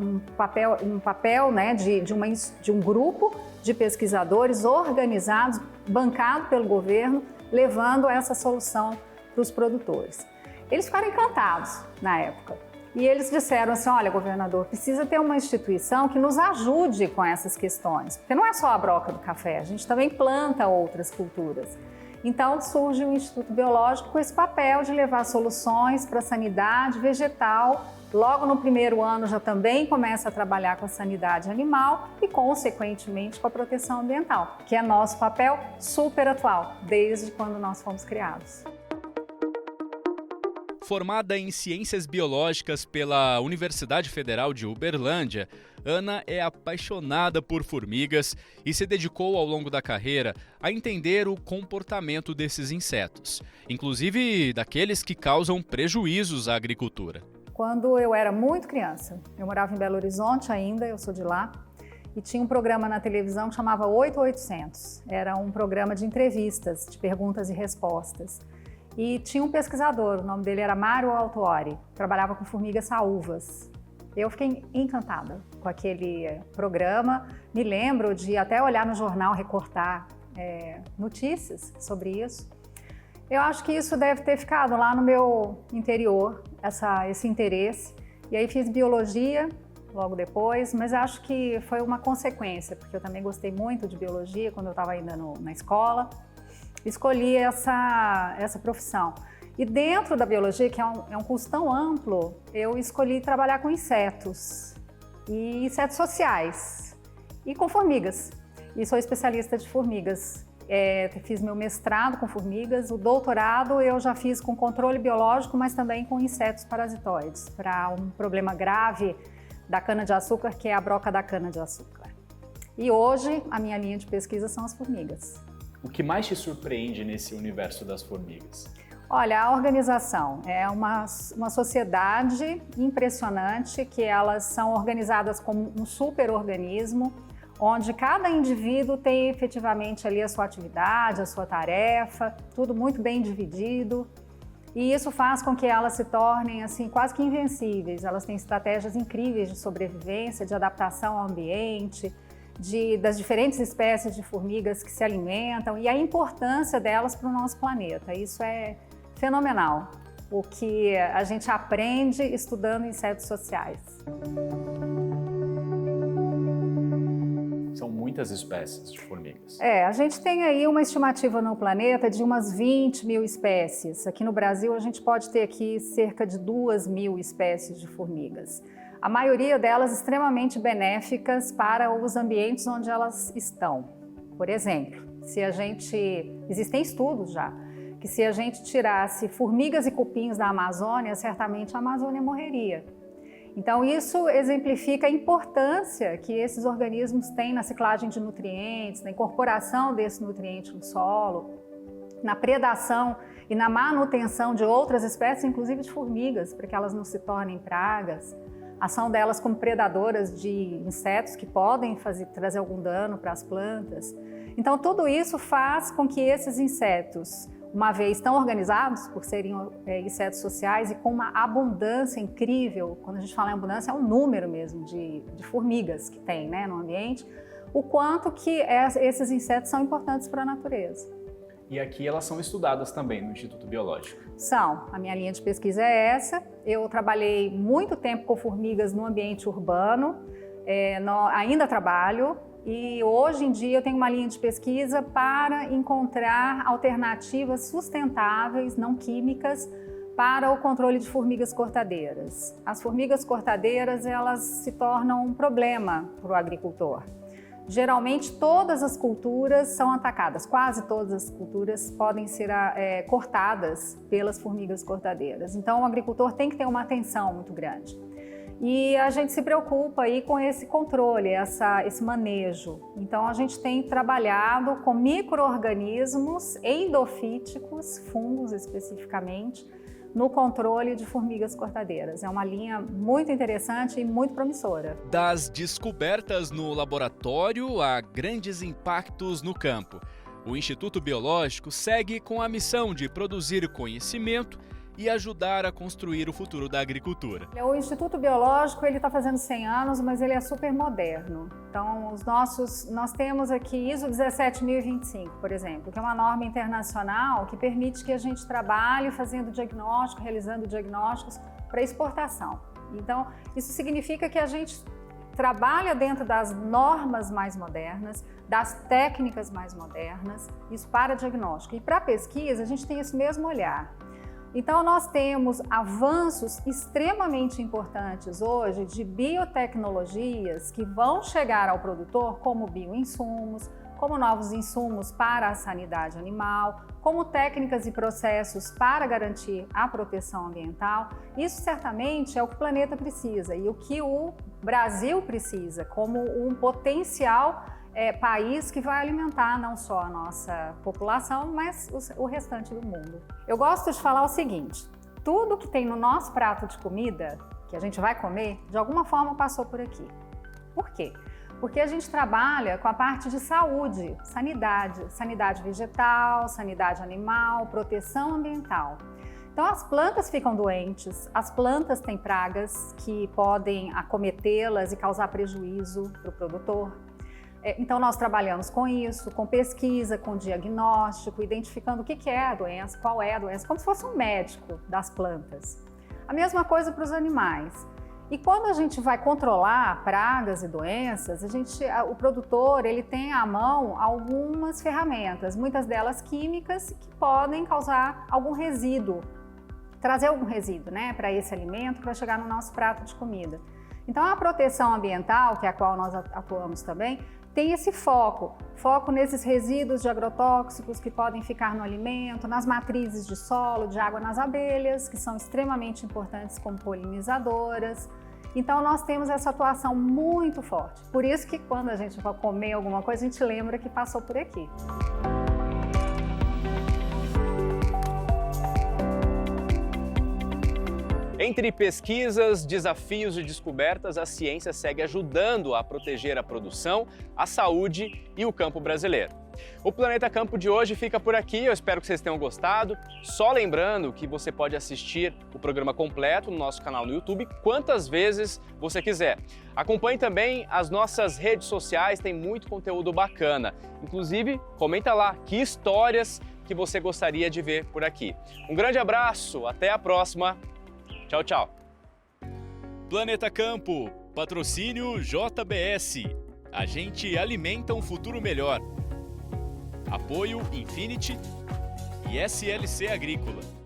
um papel né, de um grupo de pesquisadores organizados, bancado pelo governo, levando essa solução para os produtores. Eles ficaram encantados na época. E eles disseram assim, olha, governador, precisa ter uma instituição que nos ajude com essas questões, porque não é só a broca do café, a gente também planta outras culturas. Então surge o Instituto Biológico com esse papel de levar soluções para a sanidade vegetal. Logo no primeiro ano já também começa a trabalhar com a sanidade animal e, consequentemente, com a proteção ambiental, que é nosso papel super atual, desde quando nós fomos criados. Formada em Ciências Biológicas pela Universidade Federal de Uberlândia, Ana é apaixonada por formigas e se dedicou ao longo da carreira a entender o comportamento desses insetos, inclusive daqueles que causam prejuízos à agricultura. Quando eu era muito criança, eu morava em Belo Horizonte ainda, eu sou de lá, e tinha um programa na televisão que chamava 8800. Era um programa de entrevistas, de perguntas e respostas. E tinha um pesquisador, o nome dele era Mário Altuori, trabalhava com formigas saúvas. Eu fiquei encantada com aquele programa, me lembro de até olhar no jornal, recortar notícias sobre isso. Eu acho que isso deve ter ficado lá no meu interior, esse interesse. E aí fiz biologia logo depois, mas acho que foi uma consequência, porque eu também gostei muito de biologia quando eu estava ainda na escola. Escolhi essa profissão. E dentro da biologia, que é um curso tão amplo, eu escolhi trabalhar com insetos, e insetos sociais, e com formigas. E sou especialista de formigas. Fiz meu mestrado com formigas, o doutorado eu já fiz com controle biológico, mas também com insetos parasitoides, para um problema grave da cana-de-açúcar, que é a broca da cana-de-açúcar. E hoje, a minha linha de pesquisa são as formigas. O que mais te surpreende nesse universo das formigas? Olha, a organização é uma sociedade impressionante, que elas são organizadas como um superorganismo, onde cada indivíduo tem efetivamente ali a sua atividade, a sua tarefa, tudo muito bem dividido. E isso faz com que elas se tornem assim, quase que invencíveis. Elas têm estratégias incríveis de sobrevivência, de adaptação ao ambiente, das diferentes espécies de formigas que se alimentam e a importância delas para o nosso planeta. Isso é fenomenal, o que a gente aprende estudando insetos sociais. São muitas espécies de formigas. A gente tem aí uma estimativa no planeta de umas 20 mil espécies. Aqui no Brasil, a gente pode ter aqui cerca de 2.000 espécies de formigas. A maioria delas extremamente benéficas para os ambientes onde elas estão. Por exemplo, existem estudos já, que se a gente tirasse formigas e cupins da Amazônia, certamente a Amazônia morreria. Então isso exemplifica a importância que esses organismos têm na ciclagem de nutrientes, na incorporação desse nutriente no solo, na predação e na manutenção de outras espécies, inclusive de formigas, para que elas não se tornem pragas. A ação delas como predadoras de insetos que podem trazer algum dano para as plantas. Então tudo isso faz com que esses insetos, uma vez tão organizados por serem insetos sociais e com uma abundância incrível, quando a gente fala em abundância é um número mesmo de formigas que tem, né, no ambiente, o quanto que esses insetos são importantes para a natureza. E aqui elas são estudadas também no Instituto Biológico? São. A minha linha de pesquisa é essa. Eu trabalhei muito tempo com formigas no ambiente urbano, ainda trabalho. E hoje em dia eu tenho uma linha de pesquisa para encontrar alternativas sustentáveis, não químicas, para o controle de formigas cortadeiras. As formigas cortadeiras, elas se tornam um problema para o agricultor. Geralmente todas as culturas são atacadas, quase todas as culturas podem ser cortadas pelas formigas cortadeiras. Então o agricultor tem que ter uma atenção muito grande. E a gente se preocupa aí com esse controle, esse manejo. Então a gente tem trabalhado com micro-organismos endofíticos, fungos especificamente, no controle de formigas cortadeiras. É uma linha muito interessante e muito promissora. Das descobertas no laboratório a grandes impactos no campo, o Instituto Biológico segue com a missão de produzir conhecimento e ajudar a construir o futuro da agricultura. O Instituto Biológico está fazendo 100 anos, mas ele é super moderno. Então, nós temos aqui ISO 17025, por exemplo, que é uma norma internacional que permite que a gente trabalhe fazendo diagnóstico, realizando diagnósticos para exportação. Então, isso significa que a gente trabalha dentro das normas mais modernas, das técnicas mais modernas, isso para diagnóstico. E para pesquisa, a gente tem esse mesmo olhar. Então, nós temos avanços extremamente importantes hoje de biotecnologias que vão chegar ao produtor como bioinsumos, como novos insumos para a sanidade animal, como técnicas e processos para garantir a proteção ambiental. Isso certamente é o que o planeta precisa e o que o Brasil precisa como um potencial país que vai alimentar não só a nossa população, mas o restante do mundo. Eu gosto de falar o seguinte, tudo que tem no nosso prato de comida, que a gente vai comer, de alguma forma passou por aqui. Por quê? Porque a gente trabalha com a parte de saúde, sanidade vegetal, sanidade animal, proteção ambiental. Então as plantas ficam doentes, as plantas têm pragas que podem acometê-las e causar prejuízo para o produtor. Então nós trabalhamos com isso, com pesquisa, com diagnóstico, identificando o que é a doença, qual é a doença, como se fosse um médico das plantas. A mesma coisa para os animais. E quando a gente vai controlar pragas e doenças, o produtor ele tem à mão algumas ferramentas, muitas delas químicas, que podem causar algum resíduo, trazer algum resíduo, né, para esse alimento que vai chegar no nosso prato de comida. Então a proteção ambiental, que é a qual nós atuamos também, tem esse foco nesses resíduos de agrotóxicos que podem ficar no alimento, nas matrizes de solo, de água nas abelhas, que são extremamente importantes como polinizadoras. Então nós temos essa atuação muito forte. Por isso que quando a gente vai comer alguma coisa, a gente lembra que passou por aqui. Entre pesquisas, desafios e descobertas, a ciência segue ajudando a proteger a produção, a saúde e o campo brasileiro. O Planeta Campo de hoje fica por aqui, eu espero que vocês tenham gostado. Só lembrando que você pode assistir o programa completo no nosso canal no YouTube quantas vezes você quiser. Acompanhe também as nossas redes sociais, tem muito conteúdo bacana. Inclusive, comenta lá que histórias que você gostaria de ver por aqui. Um grande abraço, até a próxima. Tchau, tchau. Planeta Campo, patrocínio JBS. A gente alimenta um futuro melhor. Apoio Infinity e SLC Agrícola.